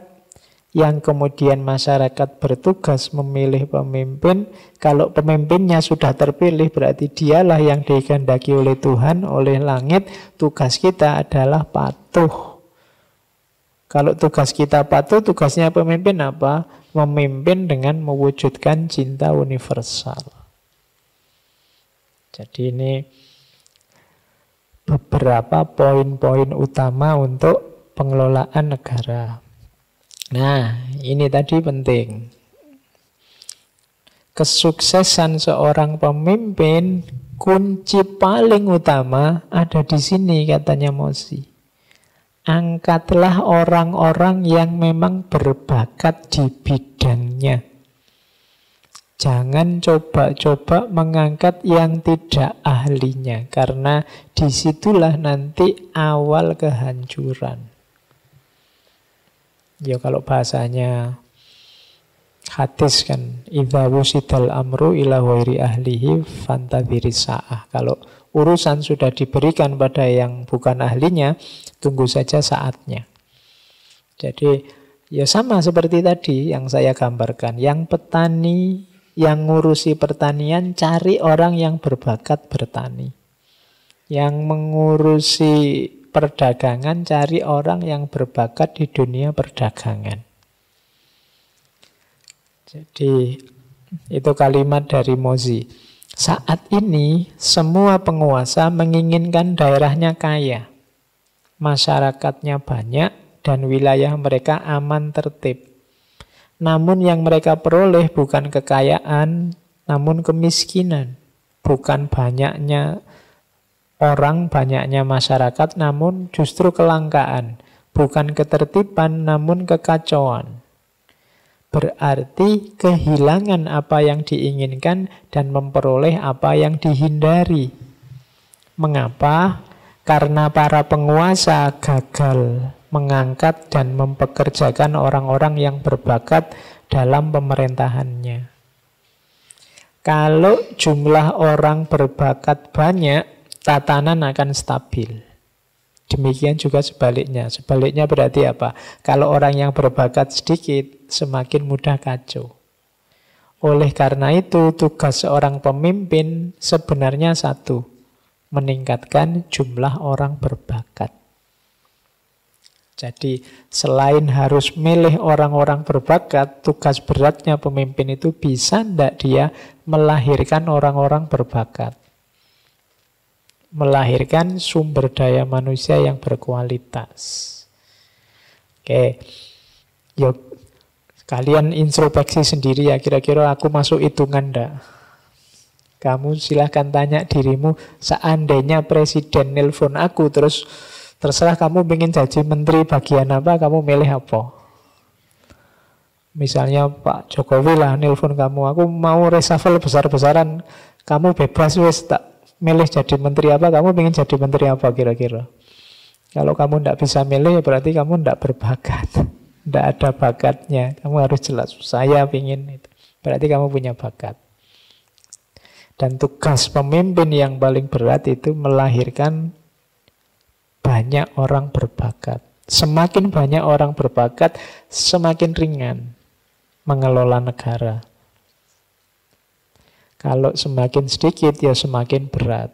yang kemudian masyarakat bertugas memilih pemimpin. Kalau pemimpinnya sudah terpilih berarti dialah yang dikehendaki oleh Tuhan, oleh langit. Tugas kita adalah patuh. Kalau tugas kita patuh, tugasnya pemimpin apa? Memimpin dengan mewujudkan cinta universal. Jadi ini beberapa poin-poin utama untuk pengelolaan negara. Nah, ini tadi penting. Kesuksesan seorang pemimpin, kunci paling utama ada di sini katanya Mozi. Angkatlah orang-orang yang memang berbakat di bidangnya. Jangan coba-coba mengangkat yang tidak ahlinya, karena disitulah nanti awal kehancuran. Ya kalau bahasanya hadis kan, idza wusidal amru ila ghairi ahlihi fantadhiris sa'ah. Kalau urusan sudah diberikan pada yang bukan ahlinya, tunggu saja saatnya. Jadi ya sama seperti tadi yang saya gambarkan. Yang petani, yang ngurusi pertanian, cari orang yang berbakat bertani. Yang mengurusi perdagangan, cari orang yang berbakat di dunia perdagangan. Jadi itu kalimat dari Mozi. Saat ini semua penguasa menginginkan daerahnya kaya, masyarakatnya banyak, dan wilayah mereka aman tertib. Namun yang mereka peroleh bukan kekayaan, namun kemiskinan. Bukan banyaknya orang, banyaknya masyarakat, namun justru kelangkaan. Bukan ketertiban, namun kekacauan. Berarti kehilangan apa yang diinginkan dan memperoleh apa yang dihindari. Mengapa? Karena para penguasa gagal mengangkat dan mempekerjakan orang-orang yang berbakat dalam pemerintahannya. Kalau jumlah orang berbakat banyak, tatanan akan stabil. Demikian juga sebaliknya. Sebaliknya berarti apa? Kalau orang yang berbakat sedikit, semakin mudah kacau. Oleh karena itu, tugas seorang pemimpin sebenarnya satu, meningkatkan jumlah orang berbakat. Jadi selain harus milih orang-orang berbakat, tugas beratnya pemimpin itu bisa tidak dia melahirkan orang-orang berbakat. Melahirkan sumber daya manusia yang berkualitas. Oke, yuk kalian introspeksi sendiri ya, kira-kira aku masuk hitungan enggak? Kamu silahkan tanya dirimu, seandainya presiden nelpon aku, terus terserah kamu ingin jadi menteri bagian apa, kamu milih apa? Misalnya Pak Jokowi lah nelpon kamu, aku mau reshuffle besar-besaran, kamu bebas wes, tak milih jadi menteri apa, kamu ingin jadi menteri apa kira-kira? Kalau kamu tidak bisa milih, berarti kamu tidak berbakat. Tidak ada bakatnya, kamu harus jelas, saya ingin itu. Berarti kamu punya bakat. Dan tugas pemimpin yang paling berat itu melahirkan banyak orang berbakat. Semakin banyak orang berbakat, semakin ringan mengelola negara. Kalau semakin sedikit, ya semakin berat.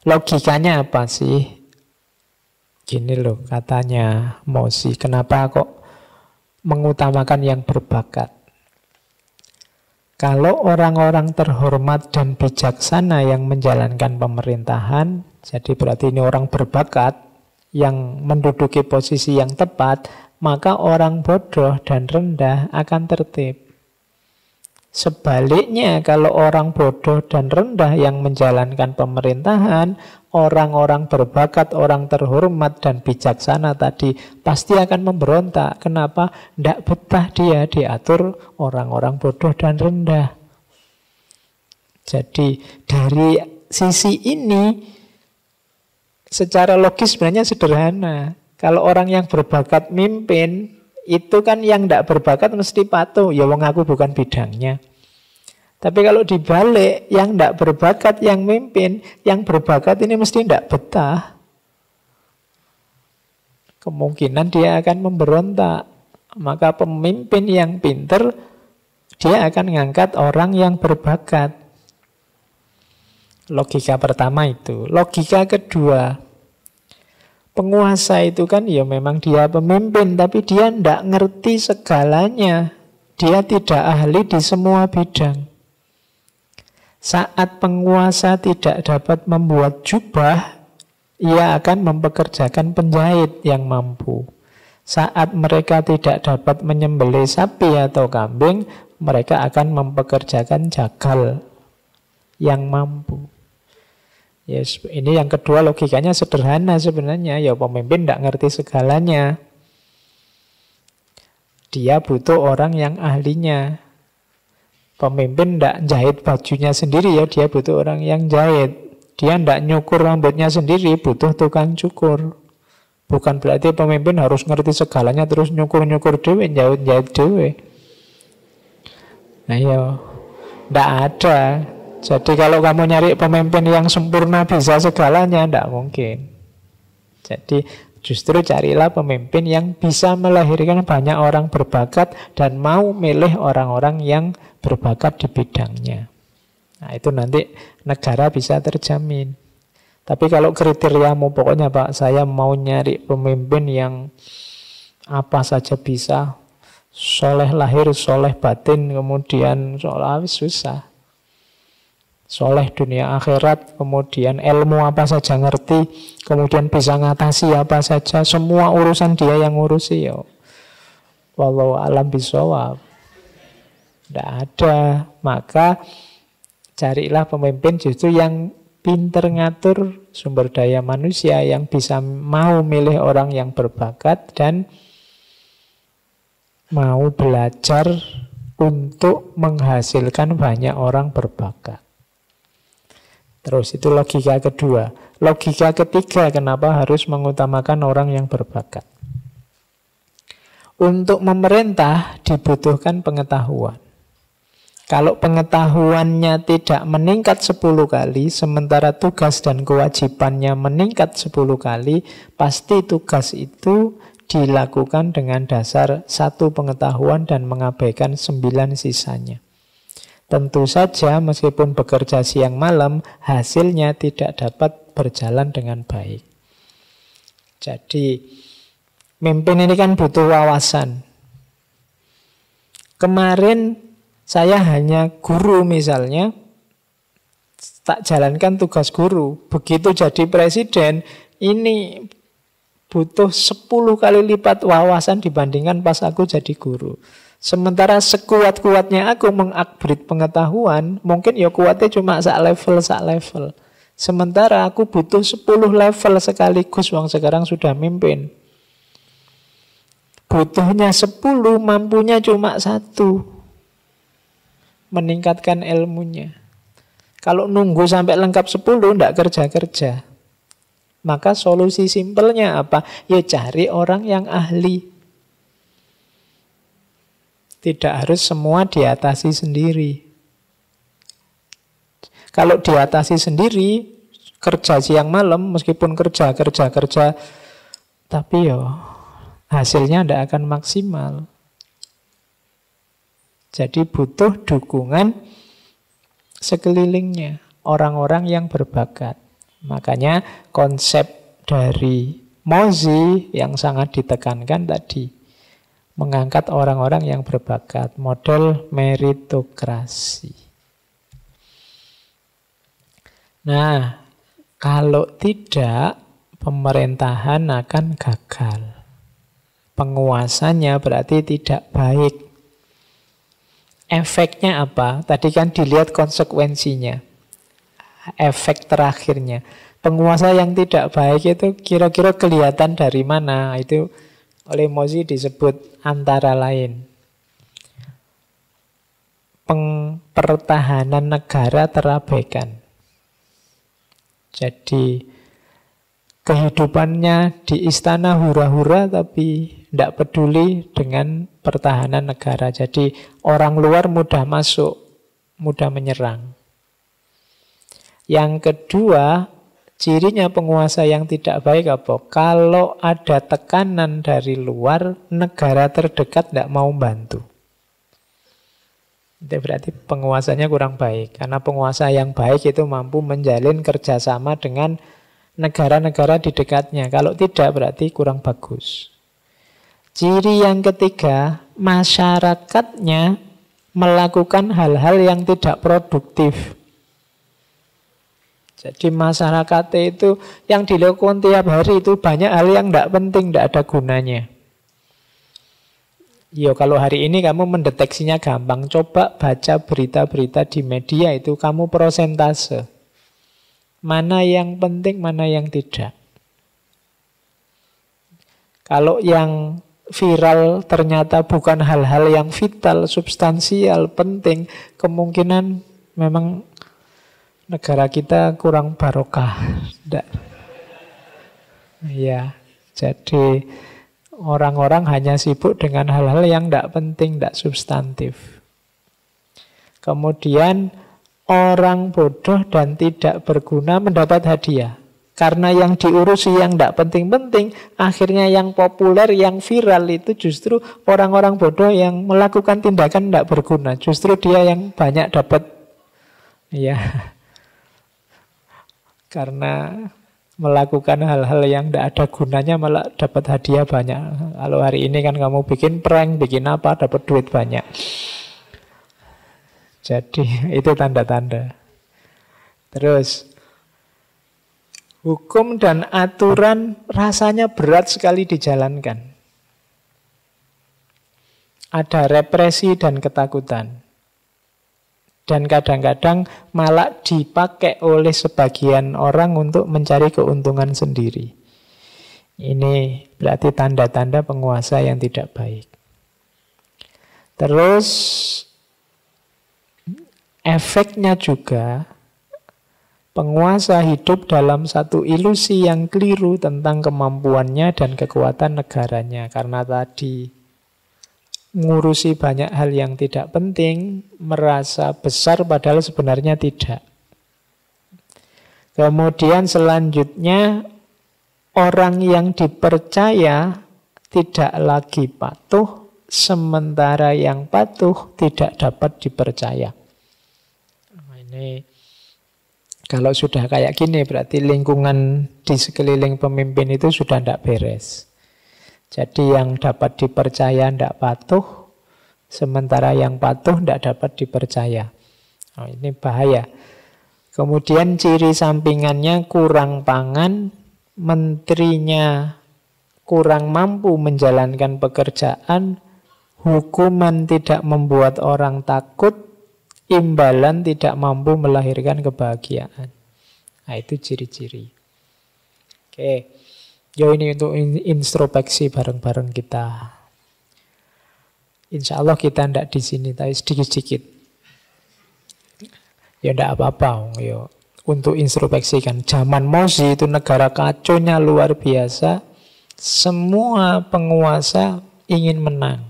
Logikanya apa sih? Gini loh katanya Mozi, kenapa kok mengutamakan yang berbakat? Kalau orang-orang terhormat dan bijaksana yang menjalankan pemerintahan, jadi berarti ini orang berbakat yang menduduki posisi yang tepat, maka orang bodoh dan rendah akan tertib. Sebaliknya, kalau orang bodoh dan rendah yang menjalankan pemerintahan, orang-orang berbakat, orang terhormat dan bijaksana tadi pasti akan memberontak. Kenapa? Tidak betah dia diatur orang-orang bodoh dan rendah. Jadi dari sisi ini secara logis sebenarnya sederhana. Kalau orang yang berbakat mimpin, itu kan yang tidak berbakat mesti patuh. Ya wong aku bukan bidangnya. Tapi kalau dibalik, yang tidak berbakat yang mimpin, yang berbakat ini mesti tidak betah. Kemungkinan dia akan memberontak. Maka pemimpin yang pinter, dia akan mengangkat orang yang berbakat. Logika pertama itu. Logika kedua, penguasa itu kan ya memang dia pemimpin, tapi dia tidak ngerti segalanya. Dia tidak ahli di semua bidang. Saat penguasa tidak dapat membuat jubah, ia akan mempekerjakan penjahit yang mampu. Saat mereka tidak dapat menyembelih sapi atau kambing, mereka akan mempekerjakan jagal yang mampu. Yes, ini yang kedua logikanya sederhana sebenarnya. Ya pemimpin tidak ngerti segalanya. Dia butuh orang yang ahlinya. Pemimpin tidak jahit bajunya sendiri ya, dia butuh orang yang jahit. Dia tidak nyukur rambutnya sendiri, butuh tukang cukur. Bukan berarti pemimpin harus ngerti segalanya terus nyukur-nyukur dewe, jahit-jahit dewe. Nah ya, tidak ada. Jadi kalau kamu nyari pemimpin yang sempurna bisa segalanya, tidak mungkin. Jadi justru carilah pemimpin yang bisa melahirkan banyak orang berbakat dan mau milih orang-orang yang berbakat di bidangnya. Nah itu nanti negara bisa terjamin. Tapi kalau kriteriamu pokoknya Pak, saya mau nyari pemimpin yang apa saja bisa, soleh lahir, soleh batin, kemudian soleh, susah. Soleh dunia akhirat, kemudian ilmu apa saja ngerti, kemudian bisa ngatasi apa saja, semua urusan dia yang ngurusi ya. Wallahu a'lam bishawab. Tidak ada. Maka carilah pemimpin justru yang pinter ngatur sumber daya manusia, yang bisa mau milih orang yang berbakat dan mau belajar untuk menghasilkan banyak orang berbakat. Terus itu logika kedua. Logika ketiga, kenapa harus mengutamakan orang yang berbakat? Untuk memerintah dibutuhkan pengetahuan. Kalau pengetahuannya tidak meningkat 10 kali, sementara tugas dan kewajibannya meningkat 10 kali, pasti tugas itu dilakukan dengan dasar 1 pengetahuan dan mengabaikan 9 sisanya. Tentu saja meskipun bekerja siang malam, hasilnya tidak dapat berjalan dengan baik. Jadi, mimpin ini kan butuh wawasan. Kemarin saya hanya guru misalnya, tak jalankan tugas guru. Begitu jadi presiden, ini butuh 10 kali lipat wawasan dibandingkan pas aku jadi guru. Sementara sekuat-kuatnya aku mengupgrade pengetahuan, mungkin ya kuatnya cuma sak level. Sementara aku butuh 10 level sekaligus, wong sekarang sudah mimpin. Butuhnya 10, mampunya cuma 1. Meningkatkan ilmunya. Kalau nunggu sampai lengkap 10, tidak kerja-kerja. Maka solusi simpelnya apa? Ya cari orang yang ahli. Tidak harus semua diatasi sendiri. Kalau diatasi sendiri, kerja siang malam, meskipun kerja, tapi ya hasilnya tidak akan maksimal. Jadi butuh dukungan sekelilingnya, orang-orang yang berbakat. Makanya konsep dari Mozi yang sangat ditekankan tadi, mengangkat orang-orang yang berbakat, model meritokrasi. Nah, kalau tidak, pemerintahan akan gagal. Penguasanya berarti tidak baik. Efeknya apa? Tadi kan dilihat konsekuensinya. Efek terakhirnya. Penguasa yang tidak baik itu kira-kira kelihatan dari mana? Itu oleh Mozi disebut antara lain. Pertahanan negara terabaikan. Jadi kehidupannya di istana hura-hura tapi tidak peduli dengan pertahanan negara. Jadi orang luar mudah masuk, mudah menyerang. Yang kedua, cirinya penguasa yang tidak baik apa? Kalau ada tekanan dari luar, negara terdekat tidak mau bantu. Itu berarti penguasanya kurang baik. Karena penguasa yang baik itu mampu menjalin kerjasama dengan negara-negara di dekatnya. Kalau tidak berarti kurang bagus. Ciri yang ketiga, masyarakatnya melakukan hal-hal yang tidak produktif. Jadi masyarakat itu yang dilakukan tiap hari itu banyak hal yang tidak penting, tidak ada gunanya. Yo, kalau hari ini kamu mendeteksinya gampang, coba baca berita-berita di media itu kamu prosentase. Mana yang penting, mana yang tidak. Kalau yang viral ternyata bukan hal-hal yang vital, substansial, penting, kemungkinan memang negara kita kurang barokah. Nggak. Ya, jadi orang-orang hanya sibuk dengan hal-hal yang tidak penting, tidak substantif. Kemudian orang bodoh dan tidak berguna mendapat hadiah. Karena yang diurusi yang tidak penting-penting, akhirnya yang populer, yang viral itu justru orang-orang bodoh yang melakukan tindakan tidak berguna. Justru dia yang banyak dapat. Ya, karena melakukan hal-hal yang tidak ada gunanya malah dapat hadiah banyak. Kalau hari ini kan kamu bikin prank, bikin apa, dapat duit banyak. Jadi itu tanda-tanda. Terus hukum dan aturan rasanya berat sekali dijalankan. Ada represi dan ketakutan. Dan kadang-kadang malah dipakai oleh sebagian orang untuk mencari keuntungan sendiri. Ini berarti tanda-tanda penguasa yang tidak baik. Terus efeknya juga penguasa hidup dalam satu ilusi yang keliru tentang kemampuannya dan kekuatan negaranya. Karena tadi ngurusi banyak hal yang tidak penting, merasa besar padahal sebenarnya tidak. Kemudian selanjutnya, orang yang dipercaya tidak lagi patuh, sementara yang patuh tidak dapat dipercaya. Ini kalau sudah kayak gini berarti lingkungan di sekeliling pemimpin itu sudah tidak beres. Jadi yang dapat dipercaya tidak patuh, sementara yang patuh tidak dapat dipercaya. Oh, ini bahaya. Kemudian ciri sampingannya kurang pangan, menterinya kurang mampu menjalankan pekerjaan, hukuman tidak membuat orang takut, imbalan tidak mampu melahirkan kebahagiaan. Nah, itu ciri-ciri. Oke. Yo, ini untuk introspeksi bareng-bareng kita. Insya Allah kita tidak di sini, tapi sedikit-sedikit. Ya tidak apa-apa. Yo. Untuk introspeksikan. Zaman Mozi itu negara kacaunya luar biasa. Semua penguasa ingin menang.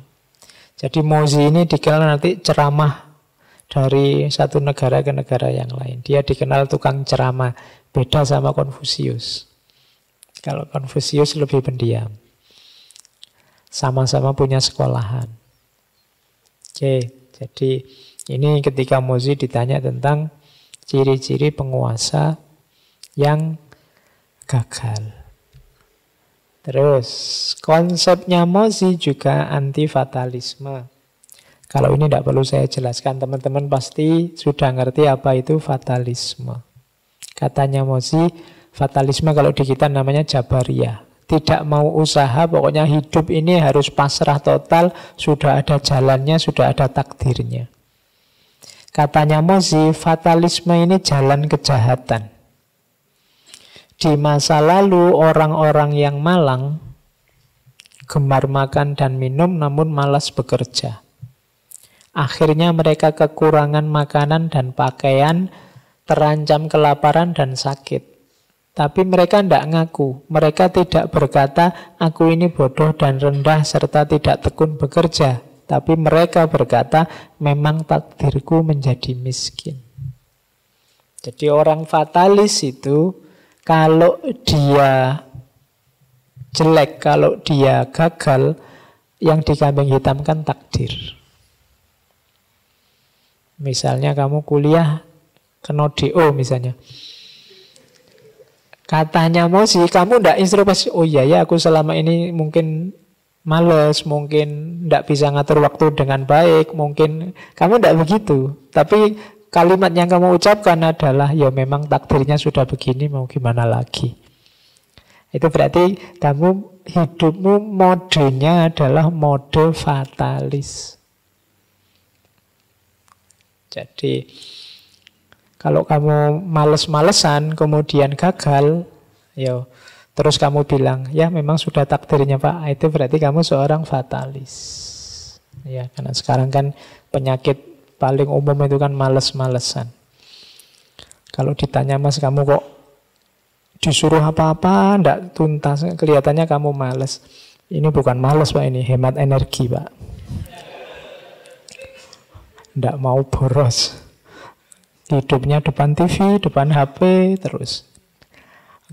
Jadi Mozi ini dikenal nanti ceramah dari satu negara ke negara yang lain. Dia dikenal tukang ceramah. Beda sama Konfusius. Kalau Konfusius lebih pendiam. Sama-sama punya sekolahan. Oke, jadi ini ketika Mozi ditanya tentang ciri-ciri penguasa yang gagal. Terus, konsepnya Mozi juga anti-fatalisme. Kalau ini tidak perlu saya jelaskan, teman-teman pasti sudah ngerti apa itu fatalisme. Katanya Mozi, fatalisme kalau di kita namanya Jabariyah. Tidak mau usaha, pokoknya hidup ini harus pasrah total, sudah ada jalannya, sudah ada takdirnya. Katanya Mozi, fatalisme ini jalan kejahatan. Di masa lalu orang-orang yang malang gemar makan dan minum namun malas bekerja. Akhirnya mereka kekurangan makanan dan pakaian, terancam kelaparan dan sakit. Tapi mereka tidak ngaku. Mereka tidak berkata, aku ini bodoh dan rendah serta tidak tekun bekerja. Tapi mereka berkata, memang takdirku menjadi miskin. Jadi orang fatalis itu, kalau dia jelek, kalau dia gagal, yang dikambing hitamkan takdir. Misalnya kamu kuliah kena DO misalnya. Katanya Mozi, kamu tidak introspeksi. Oh iya ya, aku selama ini mungkin males, mungkin tidak bisa ngatur waktu dengan baik, mungkin kamu tidak begitu. Tapi kalimat yang kamu ucapkan adalah, ya memang takdirnya sudah begini, mau gimana lagi. Itu berarti kamu hidupmu modenya adalah mode fatalis. Jadi kalau kamu males-malesan kemudian gagal, ya Terus kamu bilang, ya memang sudah takdirnya Pak, itu berarti kamu seorang fatalis. Ya, karena sekarang kan penyakit paling umum itu kan males-malesan. Kalau ditanya Mas, kamu kok disuruh apa-apa, ndak tuntas, kelihatannya kamu males. Ini bukan males Pak, ini hemat energi Pak. Ndak mau boros. Hidupnya depan TV, depan HP, terus.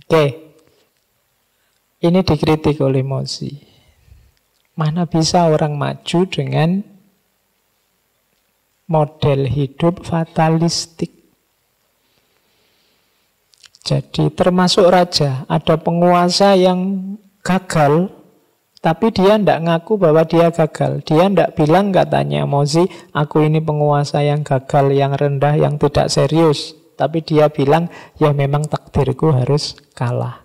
Oke. Ini dikritik oleh Mozi. Mana bisa orang maju dengan model hidup fatalistik. Jadi termasuk raja, ada penguasa yang gagal, tapi dia tidak ngaku bahwa dia gagal. Dia tidak bilang, katanya Mozi, aku ini penguasa yang gagal, yang rendah, yang tidak serius. Tapi dia bilang, ya memang takdirku harus kalah.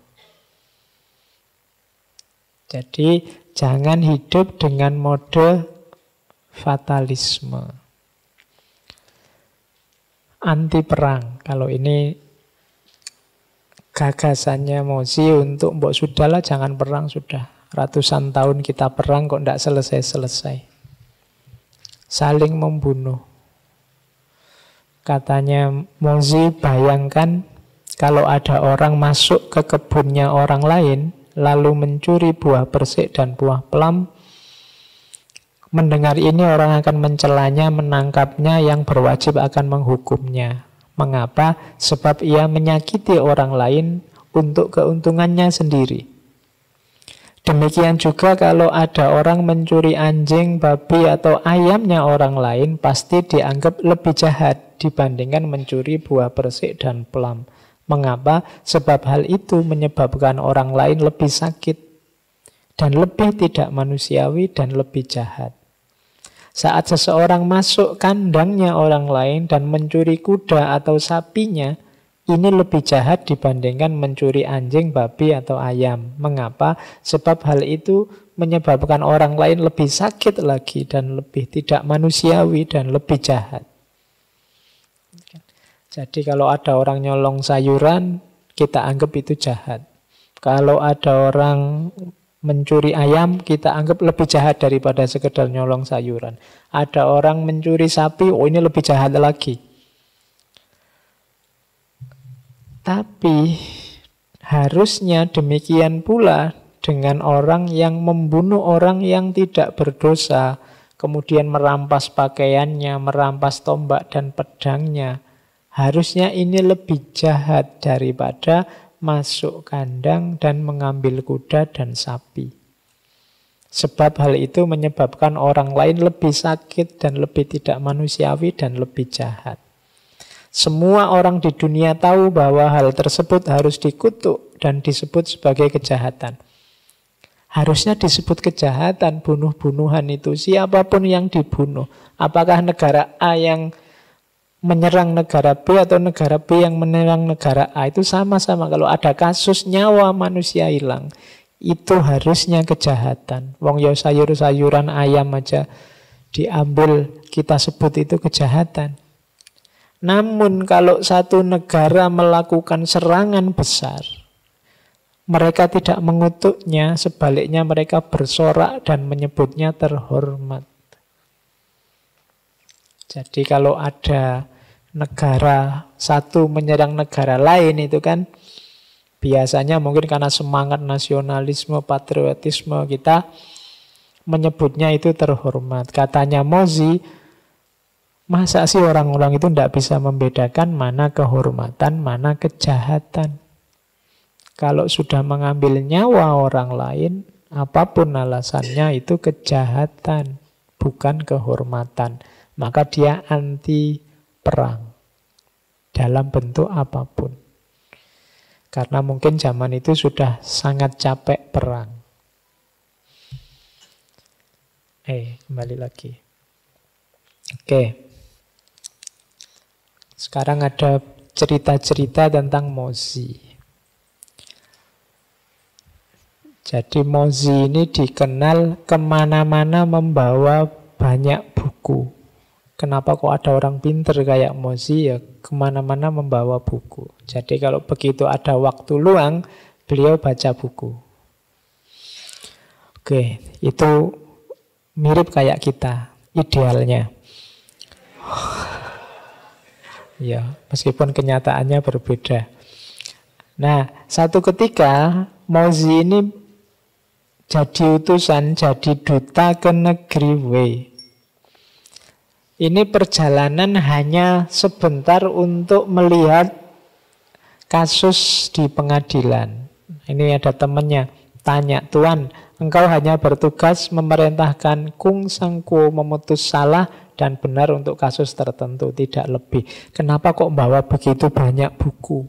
Jadi jangan hidup dengan mode fatalisme. Anti perang. Kalau ini gagasannya Mozi untuk mbok sudahlah jangan perang sudah. Ratusan tahun kita perang kok tidak selesai-selesai. Saling membunuh. Katanya Mozi, bayangkan kalau ada orang masuk ke kebunnya orang lain lalu mencuri buah persik dan buah plum. Mendengar ini orang akan mencelanya, menangkapnya, yang berwajib akan menghukumnya. Mengapa? Sebab ia menyakiti orang lain untuk keuntungannya sendiri. Demikian juga kalau ada orang mencuri anjing, babi, atau ayamnya orang lain, pasti dianggap lebih jahat dibandingkan mencuri buah persik dan plum. Mengapa? Sebab hal itu menyebabkan orang lain lebih sakit dan lebih tidak manusiawi dan lebih jahat. Saat seseorang masuk kandangnya orang lain dan mencuri kuda atau sapinya, ini lebih jahat dibandingkan mencuri anjing, babi, atau ayam. Mengapa? Sebab hal itu menyebabkan orang lain lebih sakit lagi dan lebih tidak manusiawi dan lebih jahat. Jadi kalau ada orang nyolong sayuran, kita anggap itu jahat. Kalau ada orang mencuri ayam, kita anggap lebih jahat daripada sekedar nyolong sayuran. Ada orang mencuri sapi, oh ini lebih jahat lagi. Tapi harusnya demikian pula dengan orang yang membunuh orang yang tidak berdosa, kemudian merampas pakaiannya, merampas tombak dan pedangnya. Harusnya ini lebih jahat daripada masuk kandang dan mengambil kuda dan sapi. Sebab hal itu menyebabkan orang lain lebih sakit dan lebih tidak manusiawi dan lebih jahat. Semua orang di dunia tahu bahwa hal tersebut harus dikutuk dan disebut sebagai kejahatan. Harusnya disebut kejahatan, bunuh-bunuhan itu. Siapapun yang dibunuh. Apakah negara A yang menyerang negara B atau negara B yang menyerang negara A, itu sama-sama. Kalau ada kasus nyawa manusia hilang, itu harusnya kejahatan. Wong yo sayur-sayuran ayam aja diambil, kita sebut itu kejahatan. Namun kalau satu negara melakukan serangan besar, mereka tidak mengutuknya, sebaliknya mereka bersorak dan menyebutnya terhormat. Jadi kalau ada negara satu menyerang negara lain, itu kan biasanya mungkin karena semangat nasionalisme, patriotisme, kita menyebutnya itu terhormat. Katanya Mozi, masa sih orang-orang itu tidak bisa membedakan mana kehormatan, mana kejahatan. Kalau sudah mengambil nyawa orang lain, apapun alasannya itu kejahatan, bukan kehormatan. Maka dia anti perang dalam bentuk apapun. Karena mungkin zaman itu sudah sangat capek perang. Kembali lagi. Oke. Sekarang ada cerita-cerita tentang Mozi. Jadi Mozi ini dikenal kemana-mana membawa banyak buku. Kenapa kok ada orang pinter kayak Mozi, ya kemana-mana membawa buku. Jadi kalau begitu ada waktu luang, Beliau baca buku. Oke, itu mirip kayak kita, idealnya. Ya, meskipun kenyataannya berbeda. Nah, satu ketika Mozi ini jadi utusan, jadi duta ke negeri Wei. Ini perjalanan hanya sebentar untuk melihat kasus di pengadilan. Ini ada temannya, tanya, Tuan, engkau hanya bertugas memerintahkan Kung Sangkuo memutus salah dan benar untuk kasus tertentu, tidak lebih. Kenapa kok bawa begitu banyak buku?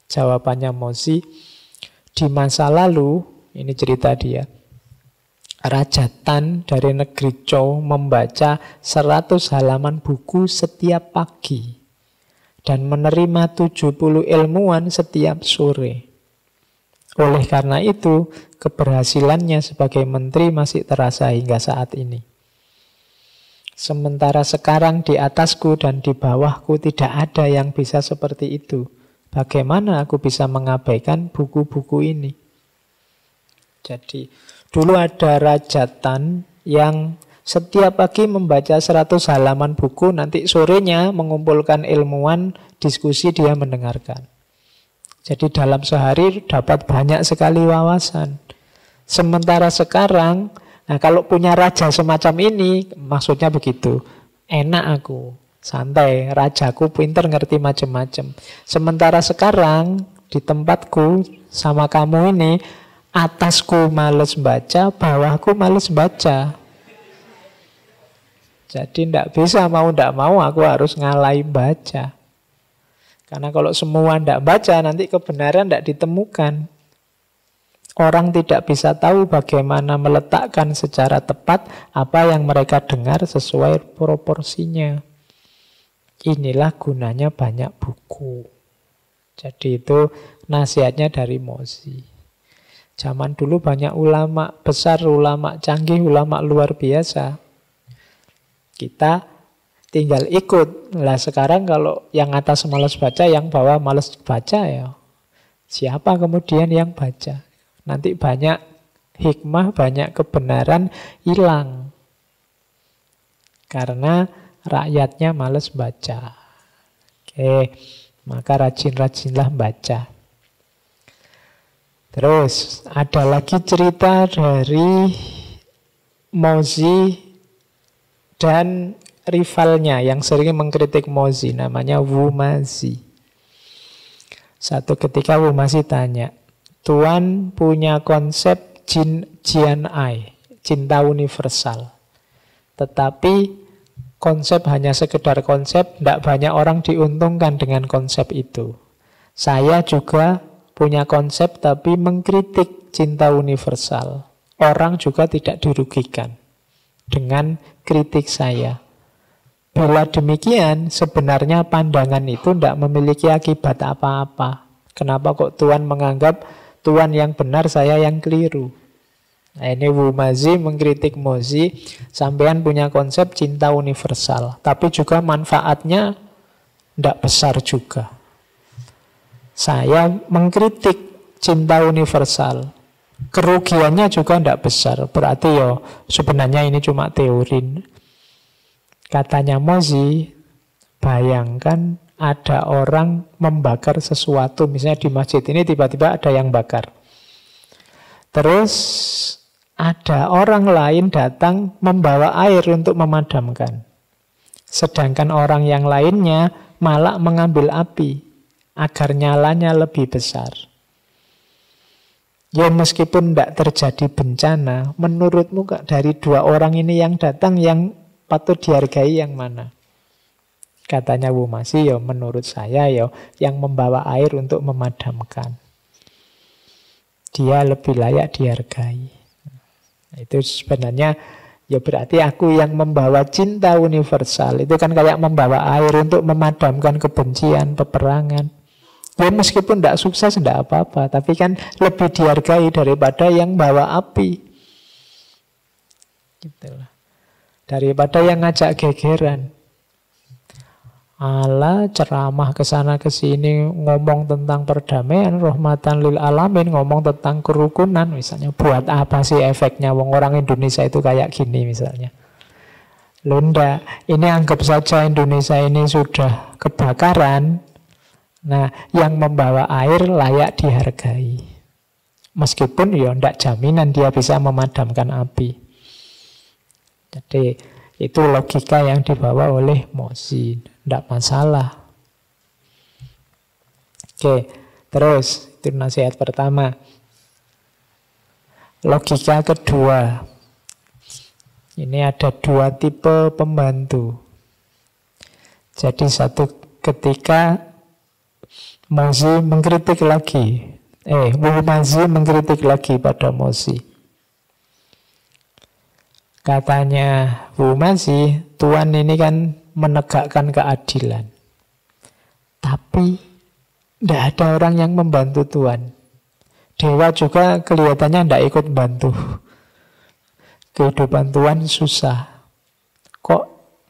Jawabannya Mozi, di masa lalu, ini cerita dia, Raja Tan dari negeri Zhou membaca 100 halaman buku setiap pagi dan menerima 70 ilmuwan setiap sore. Oleh karena itu, keberhasilannya sebagai menteri masih terasa hingga saat ini. Sementara sekarang di atasku dan di bawahku tidak ada yang bisa seperti itu. Bagaimana aku bisa mengabaikan buku-buku ini? Jadi, dulu ada Raja Tan yang setiap pagi membaca 100 halaman buku, nanti sorenya mengumpulkan ilmuwan, diskusi, dia mendengarkan. Jadi dalam sehari dapat banyak sekali wawasan. Sementara sekarang, nah kalau punya raja semacam ini, maksudnya begitu, enak aku, santai, rajaku pinter ngerti macam-macam. Sementara sekarang di tempatku sama kamu ini, atasku males baca, bawahku males baca. Jadi tidak bisa, mau tidak mau aku harus ngalahin baca. Karena kalau semua tidak baca, nanti kebenaran tidak ditemukan. Orang tidak bisa tahu bagaimana meletakkan secara tepat apa yang mereka dengar sesuai proporsinya. Inilah gunanya banyak buku. Jadi itu nasihatnya dari Mozi. Zaman dulu banyak ulama besar, ulama canggih, ulama luar biasa. Kita tinggal ikut. Lah sekarang kalau yang atas malas baca, yang bawah malas baca ya. Siapa kemudian yang baca? Nanti banyak hikmah, banyak kebenaran hilang. Karena rakyatnya malas baca. Oke, maka rajin-rajinlah baca. Terus ada lagi cerita dari Mozi dan rivalnya yang sering mengkritik Mozi, namanya Wu Mazi. Satu ketika Wu Mazi tanya, Tuan punya konsep Jian Ai, cinta universal. Tetapi konsep hanya sekedar konsep, tidak banyak orang diuntungkan dengan konsep itu. Saya juga punya konsep tapi mengkritik cinta universal. Orang juga tidak dirugikan dengan kritik saya. Bila demikian, sebenarnya pandangan itu tidak memiliki akibat apa-apa. Kenapa kok Tuan menganggap Tuan yang benar, saya yang keliru? Nah, ini Wu Mazi mengkritik Mozi, sampean punya konsep cinta universal, tapi juga manfaatnya tidak besar juga. Saya mengkritik cinta universal, kerugiannya juga tidak besar. Berarti ya sebenarnya ini cuma teori. Katanya Mozi, bayangkan ada orang membakar sesuatu, misalnya di masjid ini tiba-tiba ada yang bakar. Terus ada orang lain datang membawa air untuk memadamkan. Sedangkan orang yang lainnya malah mengambil api agar nyalanya lebih besar. Ya meskipun tidak terjadi bencana, menurutmu dari dua orang ini yang datang yang patut dihargai yang mana? Katanya Wu Mazi, ya menurut saya ya yang membawa air untuk memadamkan. Dia lebih layak dihargai. Nah, itu sebenarnya ya berarti aku yang membawa cinta universal. Itu kan kayak membawa air untuk memadamkan kebencian, peperangan. Ya meskipun tidak sukses, tidak apa-apa. Tapi kan lebih dihargai daripada yang bawa api. Gitulah. Daripada yang ngajak gegeran. Ala ceramah ke sana ke sini ngomong tentang perdamaian, rahmatan lil alamin, ngomong tentang kerukunan misalnya. Buat apa sih efeknya? Wong orang Indonesia itu kayak gini misalnya. Lunda, ini anggap saja Indonesia ini sudah kebakaran. Nah, yang membawa air layak dihargai. Meskipun ya tidak jaminan dia bisa memadamkan api. Jadi itu logika yang dibawa oleh Mozi. Tidak masalah. Oke, terus itu nasihat pertama. Logika kedua. Ini ada dua tipe pembantu. Jadi satu ketika Mozi mengkritik lagi. Mozi mengkritik lagi pada Mozi. Katanya Bu Mazi, Tuhan ini kan menegakkan keadilan. Tapi tidak ada orang yang membantu Tuhan. Dewa juga kelihatannya tidak ikut bantu. Kehidupan Tuhan susah. Kok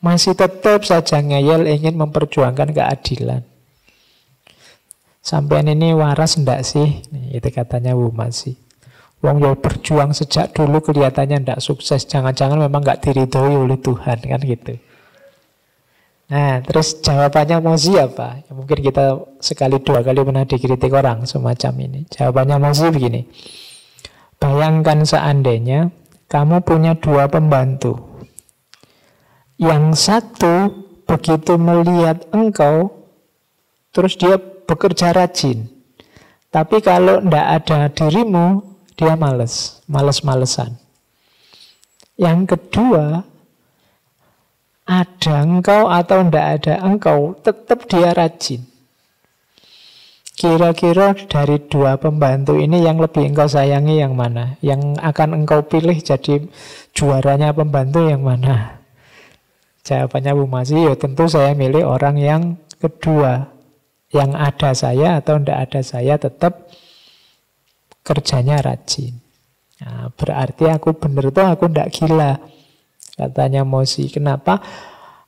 masih tetap saja ngeyel ingin memperjuangkan keadilan? Sampean ini waras ndak sih? Itu katanya Bu Mazi. Wong yo berjuang sejak dulu kelihatannya ndak sukses. Jangan-jangan memang nggak diridhoi oleh Tuhan kan gitu. Nah, terus jawabannya Mozi apa? Ya, mungkin kita sekali dua kali pernah dikritik orang semacam ini. Jawabannya Mozi begini. Bayangkan seandainya kamu punya dua pembantu. Yang satu begitu melihat engkau, terus dia bekerja rajin. Tapi kalau tidak ada dirimu, dia males-malesan. Yang kedua, ada engkau atau tidak ada engkau, tetap dia rajin. Kira-kira dari dua pembantu ini yang lebih engkau sayangi yang mana? Yang akan engkau pilih jadi juaranya pembantu yang mana? Jawabannya Bu Mazi, ya tentu saya milih orang yang kedua. Yang ada saya atau tidak ada saya tetap kerjanya rajin. Nah, berarti aku benar tuh, aku tidak gila. Katanya Mozi, kenapa?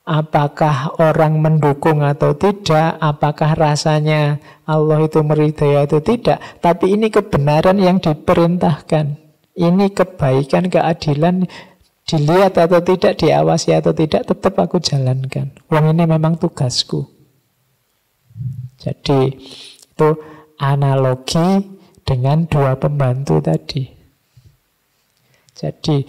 Apakah orang mendukung atau tidak? Apakah rasanya Allah itu meridhai atau tidak? Tapi ini kebenaran yang diperintahkan. Ini kebaikan, keadilan, dilihat atau tidak, diawasi atau tidak, tetap aku jalankan. Wong ini memang tugasku. Jadi itu analogi dengan dua pembantu tadi. Jadi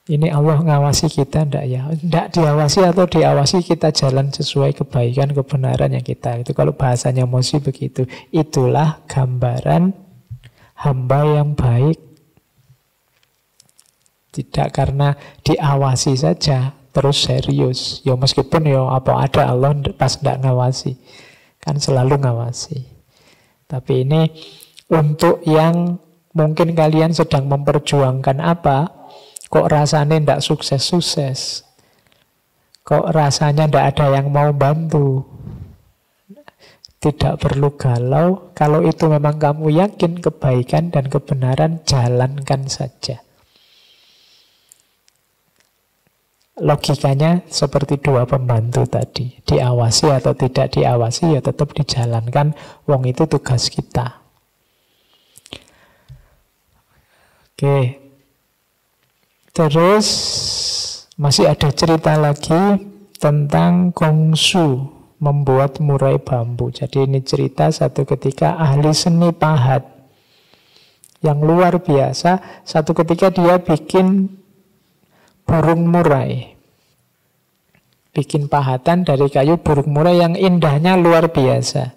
ini Allah ngawasi kita ndak ya? Ndak diawasi atau diawasi, kita jalan sesuai kebaikan, kebenaran yang kita. Itu kalau bahasanya Mozi begitu. Itulah gambaran hamba yang baik. Tidak karena diawasi saja terus serius. Ya meskipun ya apa ada Allah pas ndak ngawasi. Kan selalu ngawasi. Tapi ini untuk yang mungkin kalian sedang memperjuangkan apa, kok rasanya ndak sukses-sukses, kok rasanya ndak ada yang mau bantu. Tidak perlu galau. Kalau itu memang kamu yakin kebaikan dan kebenaran, jalankan saja. Logikanya seperti dua pembantu tadi. Diawasi atau tidak diawasi, ya tetap dijalankan. Wong itu tugas kita. Oke. Terus masih ada cerita lagi tentang gongsu, membuat murai bambu. Jadi ini cerita satu ketika ahli seni pahat yang luar biasa. Satu ketika dia bikin burung murai. Bikin pahatan dari kayu burung murai yang indahnya luar biasa.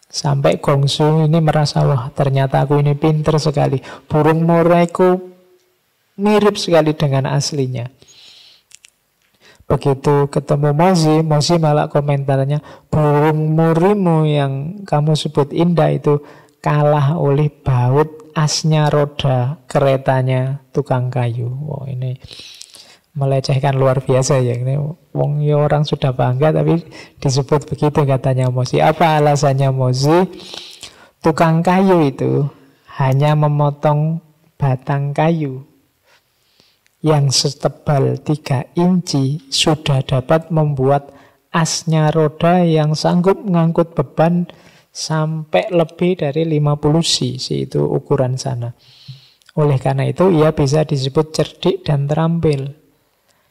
Sampai gongsu ini merasa, wah ternyata aku ini pinter sekali. Burung muraiku mirip sekali dengan aslinya. Begitu ketemu Mozi, Mozi malah komentarnya, burung murimu yang kamu sebut indah itu kalah oleh baut asnya roda keretanya tukang kayu. Wow, ini melecehkan luar biasa ya. Ini wong ya orang sudah bangga tapi disebut begitu katanya Mozi. Apa alasannya Mozi? Tukang kayu itu hanya memotong batang kayu. yang setebal 3 inci sudah dapat membuat asnya roda yang sanggup mengangkut beban sampai lebih dari 50 cc, itu ukuran sana. Oleh karena itu ia bisa disebut cerdik dan terampil.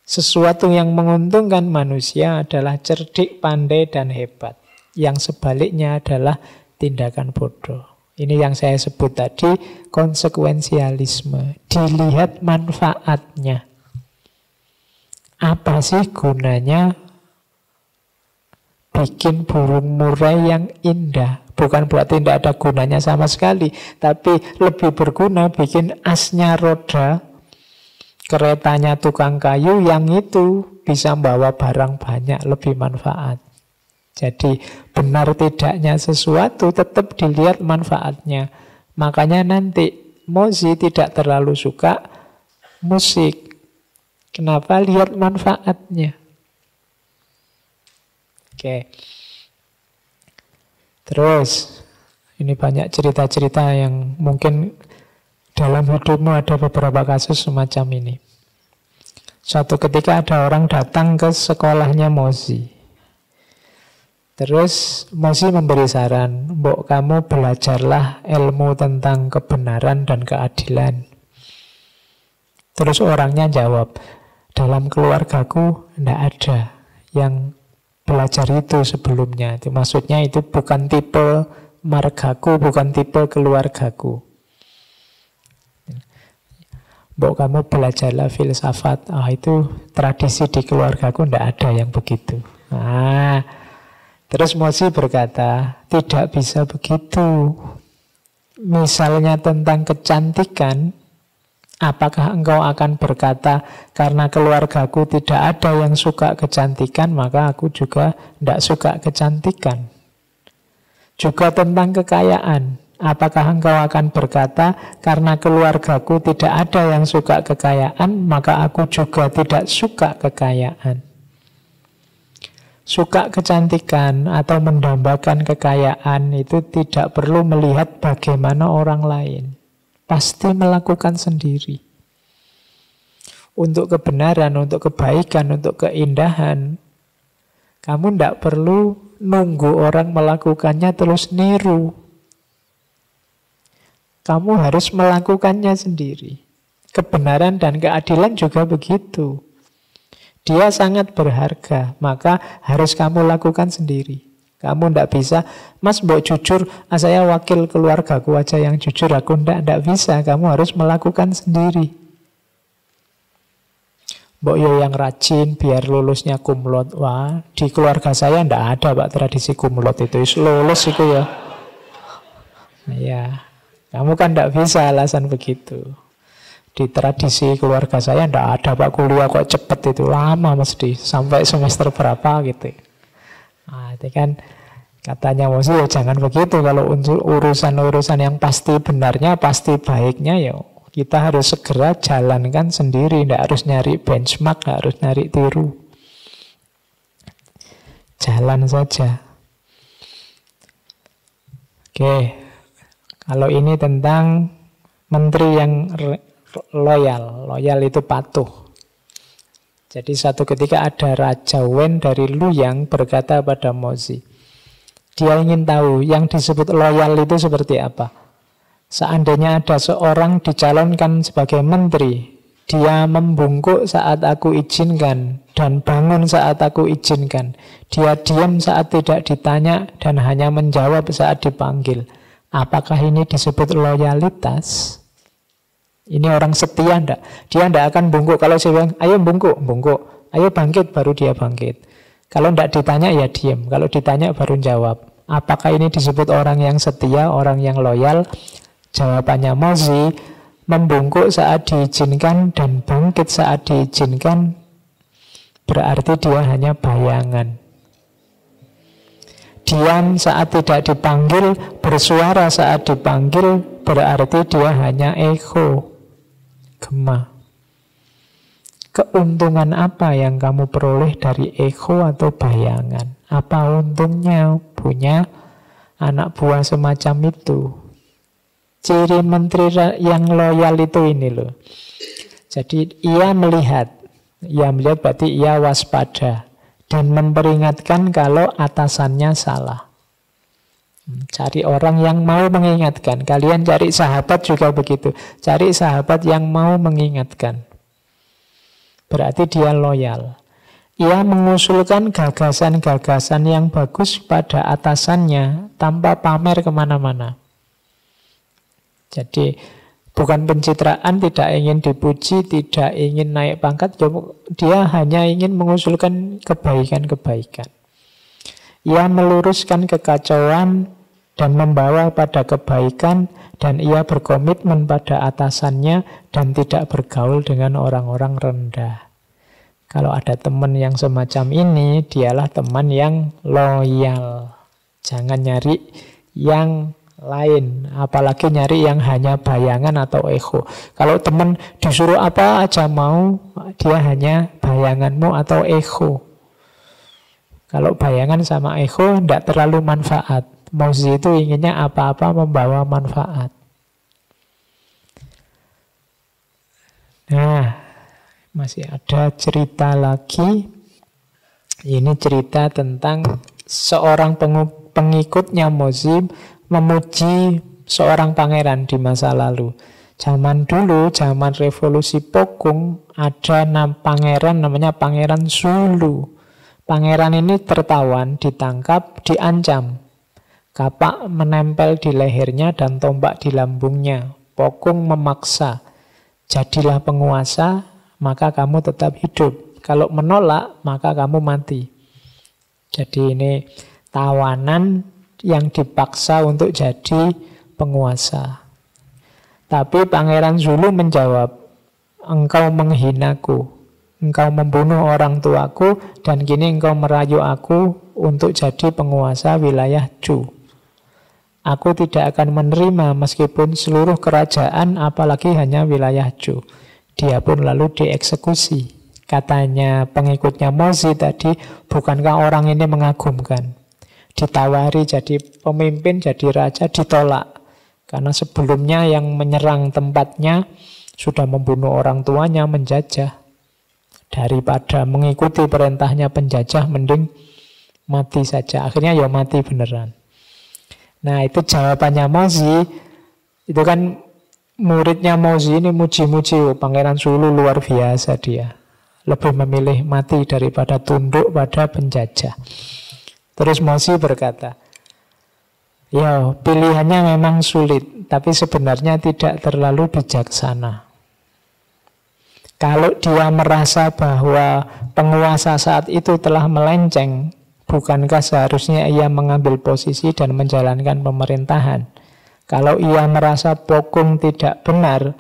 Sesuatu yang menguntungkan manusia adalah cerdik, pandai, dan hebat. Yang sebaliknya adalah tindakan bodoh. Ini yang saya sebut tadi, konsekuensialisme. Dilihat manfaatnya. Apa sih gunanya bikin burung murai yang indah? Bukan berarti tidak ada gunanya sama sekali, tapi lebih berguna bikin asnya roda, keretanya tukang kayu yang itu bisa membawa barang banyak, lebih manfaat. Jadi benar tidaknya sesuatu tetap dilihat manfaatnya. Makanya nanti Mozi tidak terlalu suka musik. Kenapa? Lihat manfaatnya. Oke. Terus ini banyak cerita-cerita yang mungkin dalam hidupmu ada beberapa kasus semacam ini. Suatu ketika ada orang datang ke sekolahnya Mozi. Terus Mozi memberi saran, "Mbok, kamu belajarlah ilmu tentang kebenaran dan keadilan." Terus orangnya jawab, "Dalam keluargaku tidak ada yang belajar itu sebelumnya." Itu maksudnya itu bukan tipe margaku, bukan tipe keluargaku. "Mbok, kamu belajarlah filsafat." Itu tradisi di keluargaku tidak ada yang begitu. Terus Mozi berkata, tidak bisa begitu. Misalnya tentang kecantikan, apakah engkau akan berkata, karena keluargaku tidak ada yang suka kecantikan, maka aku juga tidak suka kecantikan? Juga tentang kekayaan, apakah engkau akan berkata, karena keluargaku tidak ada yang suka kekayaan, maka aku juga tidak suka kekayaan? Suka kecantikan atau mendambakan kekayaan itu tidak perlu melihat bagaimana orang lain. Pasti melakukan sendiri. Untuk kebenaran, untuk kebaikan, untuk keindahan, kamu tidak perlu nunggu orang melakukannya terus niru. Kamu harus melakukannya sendiri. Kebenaran dan keadilan juga begitu. Dia sangat berharga, maka harus kamu lakukan sendiri. Kamu tidak bisa, "Mas, mbok jujur, saya wakil keluargaku aja yang jujur." Aku tidak bisa, kamu harus melakukan sendiri. "Mbok yo yang rajin, biar lulusnya kumlot." Wah, di keluarga saya tidak ada Pak tradisi kumlot itu. Lulus itu ya. Ya, kamu kan tidak bisa alasan begitu. Di tradisi keluarga saya tidak ada Pak, kuliah kok cepet itu, lama mesti sampai semester berapa gitu. Itu kan katanya Mozi, ya jangan begitu. Kalau untuk urusan-urusan yang pasti benarnya, pasti baiknya, ya kita harus segera jalankan sendiri. Tidak harus nyari benchmark, tidak harus nyari tiru. Jalan saja. Oke, kalau ini tentang menteri yang loyal. Loyal itu patuh. Jadi satu ketika ada Raja Wen dari Luyang berkata pada Mozi, dia ingin tahu yang disebut loyal itu seperti apa. Seandainya ada seorang dicalonkan sebagai menteri, dia membungkuk saat aku izinkan dan bangun saat aku izinkan. Dia diam saat tidak ditanya dan hanya menjawab saat dipanggil. Apakah ini disebut loyalitas? Ini orang setia enggak? Dia enggak akan bungkuk. Kalau saya bilang, ayo bungkuk, bungkuk. Ayo bangkit, baru dia bangkit. Kalau enggak ditanya, ya diam. Kalau ditanya, baru jawab. Apakah ini disebut orang yang setia, orang yang loyal? Jawabannya Mozi, membungkuk saat diizinkan dan bangkit saat diizinkan, berarti dia hanya bayangan. Diam saat tidak dipanggil, bersuara saat dipanggil, berarti dia hanya ego. Gema. Keuntungan apa yang kamu peroleh dari ego atau bayangan? Apa untungnya punya anak buah semacam itu? Ciri menteri yang loyal itu ini loh. Jadi ia melihat berarti ia waspada dan memperingatkan kalau atasannya salah. Cari orang yang mau mengingatkan. Kalian cari sahabat juga begitu. Cari sahabat yang mau mengingatkan. Berarti dia loyal. Ia mengusulkan gagasan-gagasan yang bagus pada atasannya tanpa pamer kemana-mana. Jadi bukan pencitraan, tidak ingin dipuji, tidak ingin naik pangkat. Dia hanya ingin mengusulkan kebaikan-kebaikan. Ia meluruskan kekacauan dan membawa pada kebaikan, dan ia berkomitmen pada atasannya dan tidak bergaul dengan orang-orang rendah. Kalau ada teman yang semacam ini, dialah teman yang loyal. Jangan nyari yang lain, apalagi nyari yang hanya bayangan atau ego. Kalau teman disuruh apa aja mau, dia hanya bayanganmu atau ego. Kalau bayangan sama ego tidak terlalu manfaat. Mozi itu inginnya apa-apa membawa manfaat. Nah, masih ada cerita lagi. Ini cerita tentang seorang pengikutnya Mozi memuji seorang pangeran di masa lalu. Zaman dulu, zaman revolusi Pokung, ada pangeran namanya Pangeran Zulu. Pangeran ini tertawan, ditangkap, diancam. Kapak menempel di lehernya dan tombak di lambungnya. Pokung memaksa, jadilah penguasa, maka kamu tetap hidup. Kalau menolak, maka kamu mati. Jadi ini tawanan yang dipaksa untuk jadi penguasa. Tapi Pangeran Zulu menjawab, engkau menghinaku, engkau membunuh orang tuaku, dan kini engkau merayu aku untuk jadi penguasa wilayah Chu. Aku tidak akan menerima meskipun seluruh kerajaan, apalagi hanya wilayah Chu. Dia pun lalu dieksekusi. Katanya pengikutnya Mozi tadi, bukankah orang ini mengagumkan? Ditawari jadi pemimpin, jadi raja, ditolak. Karena sebelumnya yang menyerang tempatnya sudah membunuh orang tuanya, menjajah. Daripada mengikuti perintahnya penjajah, mending mati saja. Akhirnya ya mati beneran. Nah, itu jawabannya Mozi. Itu kan muridnya Mozi ini muji-muji, Pangeran Zulu luar biasa dia. Lebih memilih mati daripada tunduk pada penjajah. Terus Mozi berkata, ya pilihannya memang sulit, tapi sebenarnya tidak terlalu bijaksana. Kalau dia merasa bahwa penguasa saat itu telah melenceng, bukankah seharusnya ia mengambil posisi dan menjalankan pemerintahan? Kalau ia merasa Pokung tidak benar,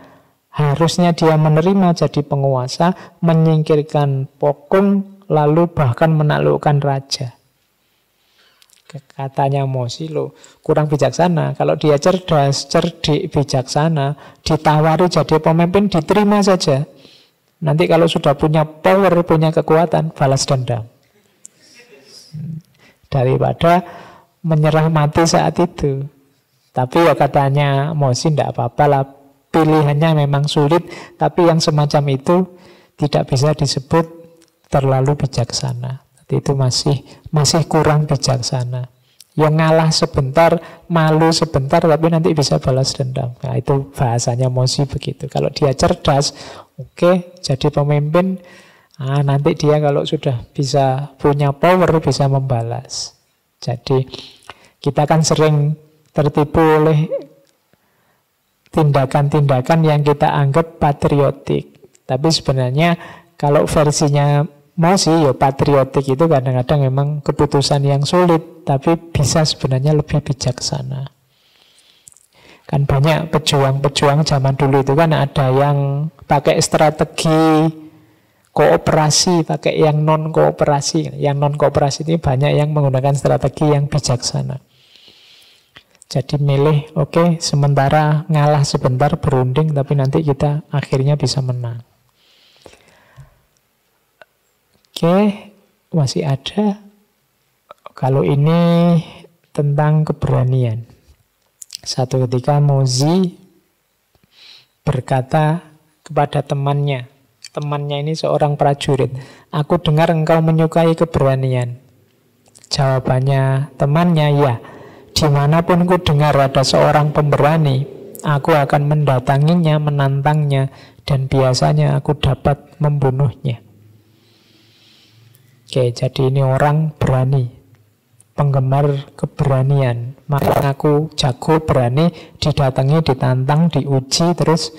harusnya dia menerima jadi penguasa, menyingkirkan Pokung, lalu bahkan menaklukkan raja. Katanya Mozi, loh, kurang bijaksana. Kalau dia cerdas, cerdik, bijaksana, ditawari jadi pemimpin, diterima saja. Nanti kalau sudah punya power, punya kekuatan, balas dendam. Daripada menyerah mati saat itu. Tapi ya katanya Mozi, tidak apa-apa lah, pilihannya memang sulit, tapi yang semacam itu tidak bisa disebut terlalu bijaksana. Itu masih kurang bijaksana. Yang ngalah sebentar, malu sebentar, tapi nanti bisa balas dendam. Nah, itu bahasanya Mozi begitu. Kalau dia cerdas, oke, jadi pemimpin, nanti dia kalau sudah bisa punya power, bisa membalas. Jadi kita kan sering tertipu oleh tindakan-tindakan yang kita anggap patriotik. Tapi sebenarnya kalau versinya Mozi, ya patriotik itu kadang-kadang memang keputusan yang sulit, tapi bisa sebenarnya lebih bijaksana. Kan banyak pejuang-pejuang zaman dulu itu kan ada yang pakai strategi kooperasi, pakai yang non-kooperasi. Yang non-kooperasi ini banyak yang menggunakan strategi yang bijaksana. Jadi milih, oke, sementara ngalah sebentar, berunding, tapi nanti kita akhirnya bisa menang. Oke, masih ada. Kalau ini tentang keberanian. Satu ketika Mozi berkata kepada temannya. Temannya ini seorang prajurit. Aku dengar engkau menyukai keberanian. Jawabannya temannya, ya. Dimanapun ku dengar ada seorang pemberani, aku akan mendatanginya, menantangnya, dan biasanya aku dapat membunuhnya. Oke, jadi ini orang berani, penggemar keberanian. Maka aku jago, berani, didatangi, ditantang, diuji, terus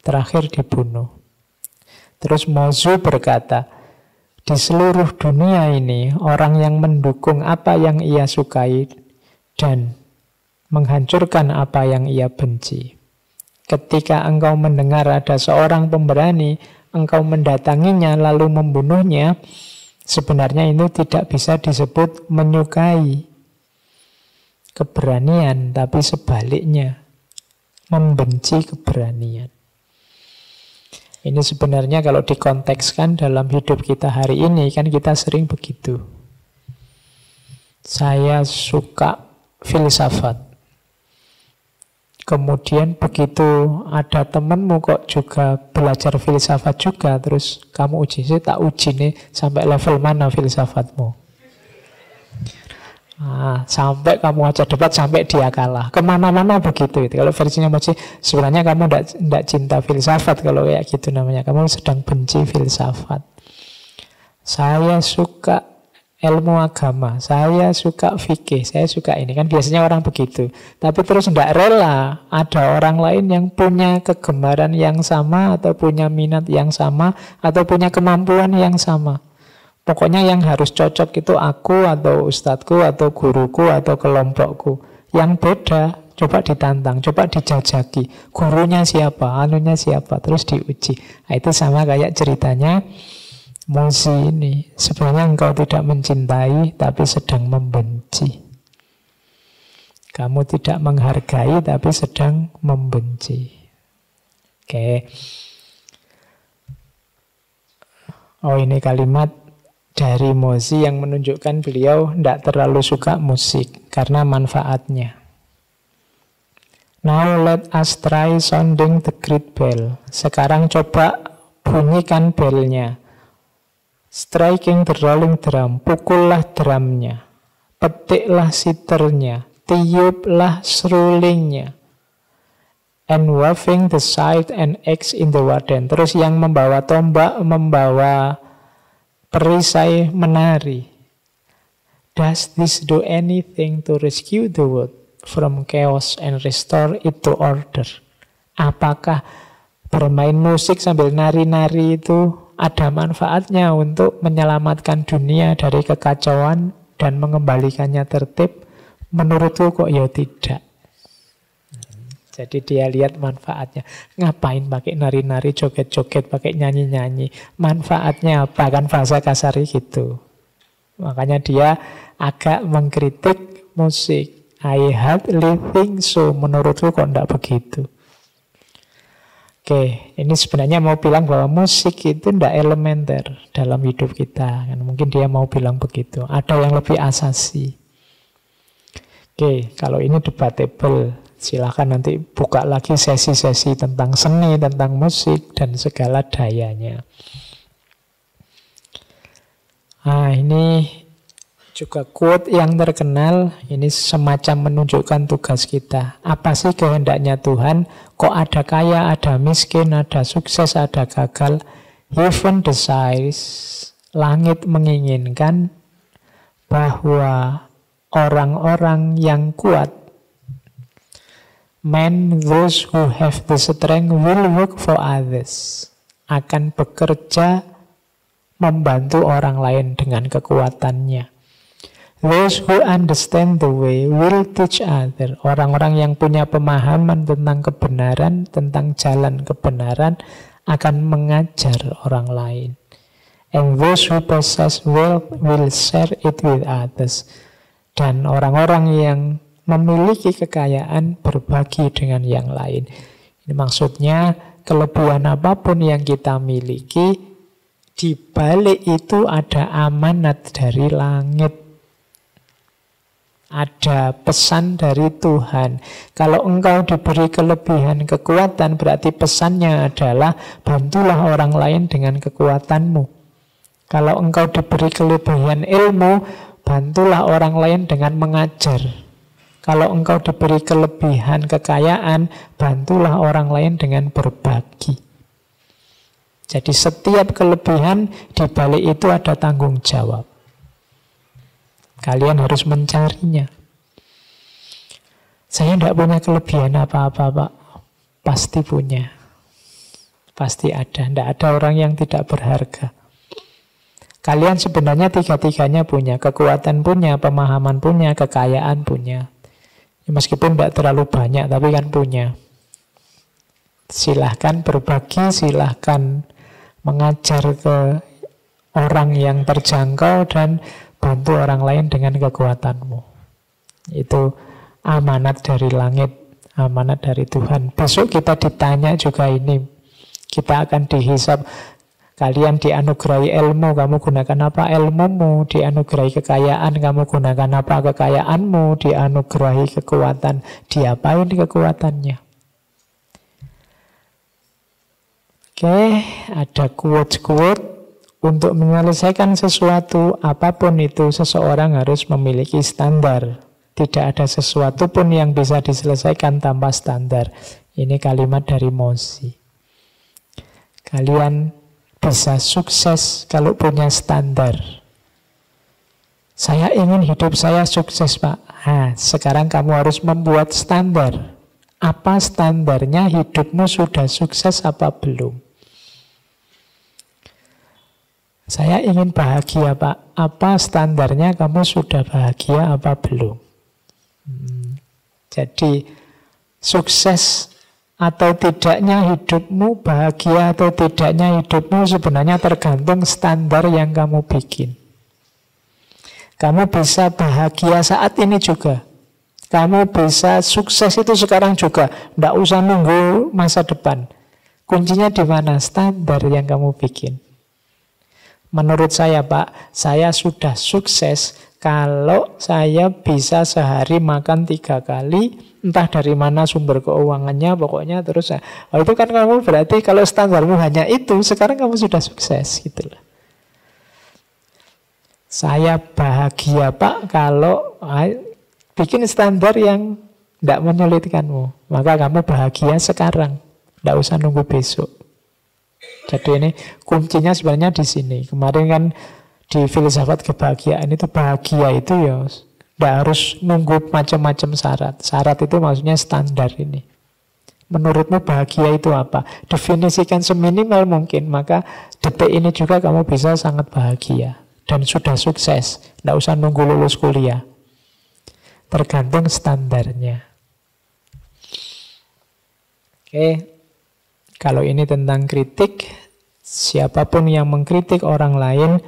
terakhir dibunuh. Terus Mozu berkata, di seluruh dunia ini orang yang mendukung apa yang ia sukai dan menghancurkan apa yang ia benci. Ketika engkau mendengar ada seorang pemberani, engkau mendatanginya lalu membunuhnya, sebenarnya itu tidak bisa disebut menyukai keberanian, tapi sebaliknya membenci keberanian. Ini sebenarnya kalau dikontekskan dalam hidup kita hari ini, kan kita sering begitu. Saya suka filsafat. Kemudian begitu ada temanmu kok juga belajar filsafat juga, terus kamu uji, saya tak uji nih sampai level mana filsafatmu. Sampai kamu aja debat sampai dia kalah. Kemana-mana begitu itu. Kalau versinya Mozi, sebenarnya kamu tidak cinta filsafat kalau kayak gitu namanya. Kamu sedang benci filsafat. Saya suka ilmu agama, saya suka fikih, saya suka ini. Kan biasanya orang begitu. Tapi terus tidak rela ada orang lain yang punya kegemaran yang sama, atau punya minat yang sama, atau punya kemampuan yang sama. Pokoknya yang harus cocok itu aku atau ustadku atau guruku atau kelompokku. Yang beda, coba ditantang, coba dijajaki. Gurunya siapa, anunya siapa, terus diuji. Nah, itu sama kayak ceritanya Mozi ini. Sebenarnya engkau tidak mencintai, tapi sedang membenci. Kamu tidak menghargai, tapi sedang membenci. Oke. Oh, ini kalimat dari Mozi yang menunjukkan beliau tidak terlalu suka musik karena manfaatnya. Now let us try sounding the great bell. Sekarang coba bunyikan belnya. Striking the rolling drum. Pukullah drumnya. Petiklah siternya. Tiuplah serulingnya. And waving the scythe and axe in the warden. Terus yang membawa tombak, membawa perisai menari. Does this do anything to rescue the world from chaos and restore it to order? Apakah bermain musik sambil nari-nari itu ada manfaatnya untuk menyelamatkan dunia dari kekacauan dan mengembalikannya tertib? Menurutku kok ya tidak. Jadi dia lihat manfaatnya. Ngapain pakai nari-nari, joget-joget, pakai nyanyi-nyanyi. Manfaatnya apa? Kan bahasa kasar gitu. Makanya dia agak mengkritik musik. I hardly think so. Menurutku kok enggak begitu. Oke, ini sebenarnya mau bilang bahwa musik itu enggak elementer dalam hidup kita. Kan mungkin dia mau bilang begitu. Ada yang lebih asasi. Oke, kalau ini debatable. Silahkan nanti buka lagi sesi-sesi tentang seni, tentang musik, dan segala dayanya. Ini juga quote yang terkenal. Ini semacam menunjukkan tugas kita. Apa sih kehendaknya Tuhan? Kok ada kaya, ada miskin, ada sukses, ada gagal. Heaven desires, langit menginginkan bahwa orang-orang yang kuat, men, those who have the strength will work for others. Akan bekerja membantu orang lain dengan kekuatannya. Those who understand the way will teach others. Orang-orang yang punya pemahaman tentang kebenaran, tentang jalan kebenaran, akan mengajar orang lain. And those who possess wealth will share it with others. Dan orang-orang yang memiliki kekayaan berbagi dengan yang lain. Ini maksudnya kelebihan apapun yang kita miliki, di balik itu ada amanat dari langit. Ada pesan dari Tuhan. Kalau engkau diberi kelebihan kekuatan, berarti pesannya adalah bantulah orang lain dengan kekuatanmu. Kalau engkau diberi kelebihan ilmu, bantulah orang lain dengan mengajar. Kalau engkau diberi kelebihan kekayaan, bantulah orang lain dengan berbagi. Jadi setiap kelebihan di balik itu ada tanggung jawab. Kalian harus mencarinya. Saya tidak punya kelebihan apa-apa, Pak. Pasti punya. Pasti ada. Tidak ada orang yang tidak berharga. Kalian sebenarnya tiga-tiganya punya. Kekuatan punya, pemahaman punya, kekayaan punya. Ya, meskipun tidak terlalu banyak, tapi kan punya. Silahkan berbagi, silahkan mengajar ke orang yang terjangkau dan bantu orang lain dengan kekuatanmu. Itu amanat dari langit, amanat dari Tuhan. Besok kita ditanya juga ini. Kita akan dihisab. Kalian dianugerahi ilmu, kamu gunakan apa ilmumu? Dianugerahi kekayaan, kamu gunakan apa kekayaanmu? Dianugerahi kekuatan, diapain kekuatannya? Oke, ada quote-quote. Untuk menyelesaikan sesuatu, apapun itu, seseorang harus memiliki standar. Tidak ada sesuatu pun yang bisa diselesaikan tanpa standar. Ini kalimat dari Mozi. Kalian bisa sukses kalau punya standar. Saya ingin hidup saya sukses, Pak. Nah, sekarang kamu harus membuat standar. Apa standarnya? Hidupmu sudah sukses apa belum? Saya ingin bahagia, Pak. Apa standarnya? Kamu sudah bahagia apa belum? Jadi sukses atau tidaknya hidupmu, bahagia atau tidaknya hidupmu sebenarnya tergantung standar yang kamu bikin. Kamu bisa bahagia saat ini juga. Kamu bisa sukses itu sekarang juga. Tidak usah nunggu masa depan. Kuncinya di mana? Standar yang kamu bikin. Menurut saya, Pak, saya sudah sukses kalau saya bisa sehari makan 3 kali, entah dari mana sumber keuangannya, pokoknya terus. Oh, itu kan kamu berarti kalau standarmu hanya itu, sekarang kamu sudah sukses, gitu loh. Saya bahagia, Pak, kalau bikin standar yang tidak menyulitkanmu. Maka kamu bahagia sekarang, tidak usah nunggu besok. Jadi ini kuncinya sebenarnya di sini. Kemarin kan di filsafat kebahagiaan itu bahagia itu ya tidak harus nunggu macam-macam syarat. Syarat itu maksudnya standar ini. Menurutmu bahagia itu apa? Definisikan seminimal mungkin. Maka detik ini juga kamu bisa sangat bahagia. Dan sudah sukses. Tidak usah nunggu lulus kuliah. Tergantung standarnya. Oke. Kalau ini tentang kritik, siapapun yang mengkritik orang lain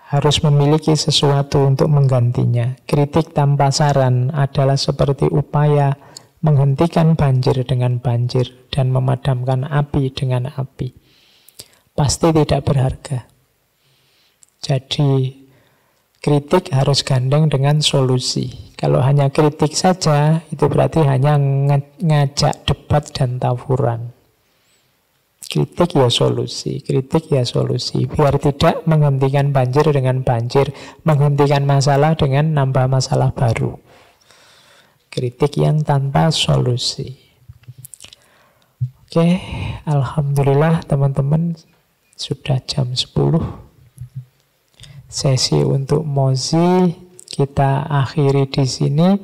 harus memiliki sesuatu untuk menggantinya. Kritik tanpa saran adalah seperti upaya menghentikan banjir dengan banjir dan memadamkan api dengan api. Pasti tidak berharga. Jadi kritik harus gandeng dengan solusi. Kalau hanya kritik saja, itu berarti hanya ngajak debat dan tawuran. Kritik ya solusi, kritik ya solusi. Biar tidak menghentikan banjir dengan banjir, menghentikan masalah dengan nambah masalah baru. Kritik yang tanpa solusi. Oke, alhamdulillah teman-teman sudah jam 10. Sesi untuk Mozi kita akhiri di sini.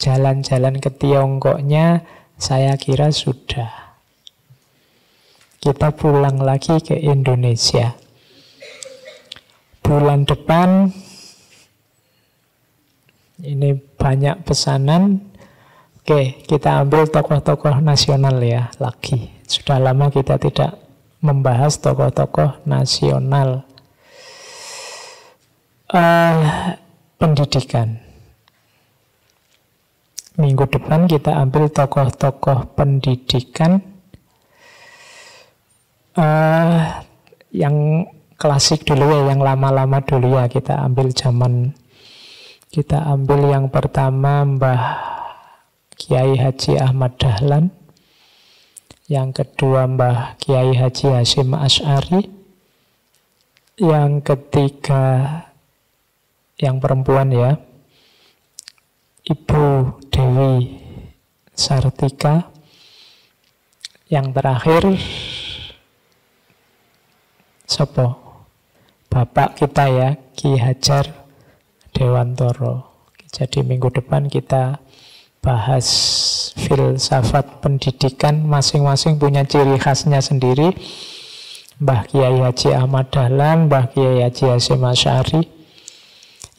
Jalan-jalan ke Tiongkoknya saya kira sudah. Kita pulang lagi ke Indonesia. Bulan depan ini banyak pesanan. Oke, kita ambil tokoh-tokoh nasional ya lagi. Sudah lama kita tidak membahas tokoh-tokoh nasional. Pendidikan. Minggu depan kita ambil tokoh-tokoh pendidikan. Yang klasik dulu ya, yang lama-lama dulu ya, kita ambil zaman Kita ambil yang pertama Mbah Kiai Haji Ahmad Dahlan, yang kedua Mbah Kiai Haji Hasyim Asy'ari, yang ketiga yang perempuan ya, Ibu Dewi Sartika, yang terakhir sopo? Bapak kita ya, Ki Hajar Dewantoro. Jadi minggu depan kita bahas filsafat pendidikan, masing-masing punya ciri khasnya sendiri. Mbah Kiai Haji Ahmad Dahlan, Mbah Kiai Haji Hasyim Asy'ari,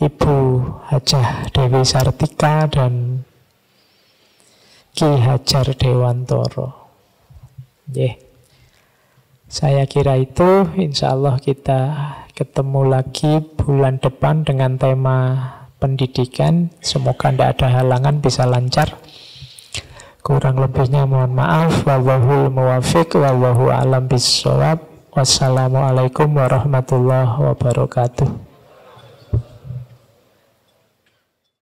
Ibu Hajah Dewi Sartika, dan Ki Hajar Dewantoro. Saya kira itu. Insya Allah kita ketemu lagi bulan depan dengan tema pendidikan. Semoga tidak ada halangan, bisa lancar. Kurang lebihnya mohon maaf. Wallahul muwaffiq, wallahu a'lam bishawab. Wassalamualaikum warahmatullahi wabarakatuh.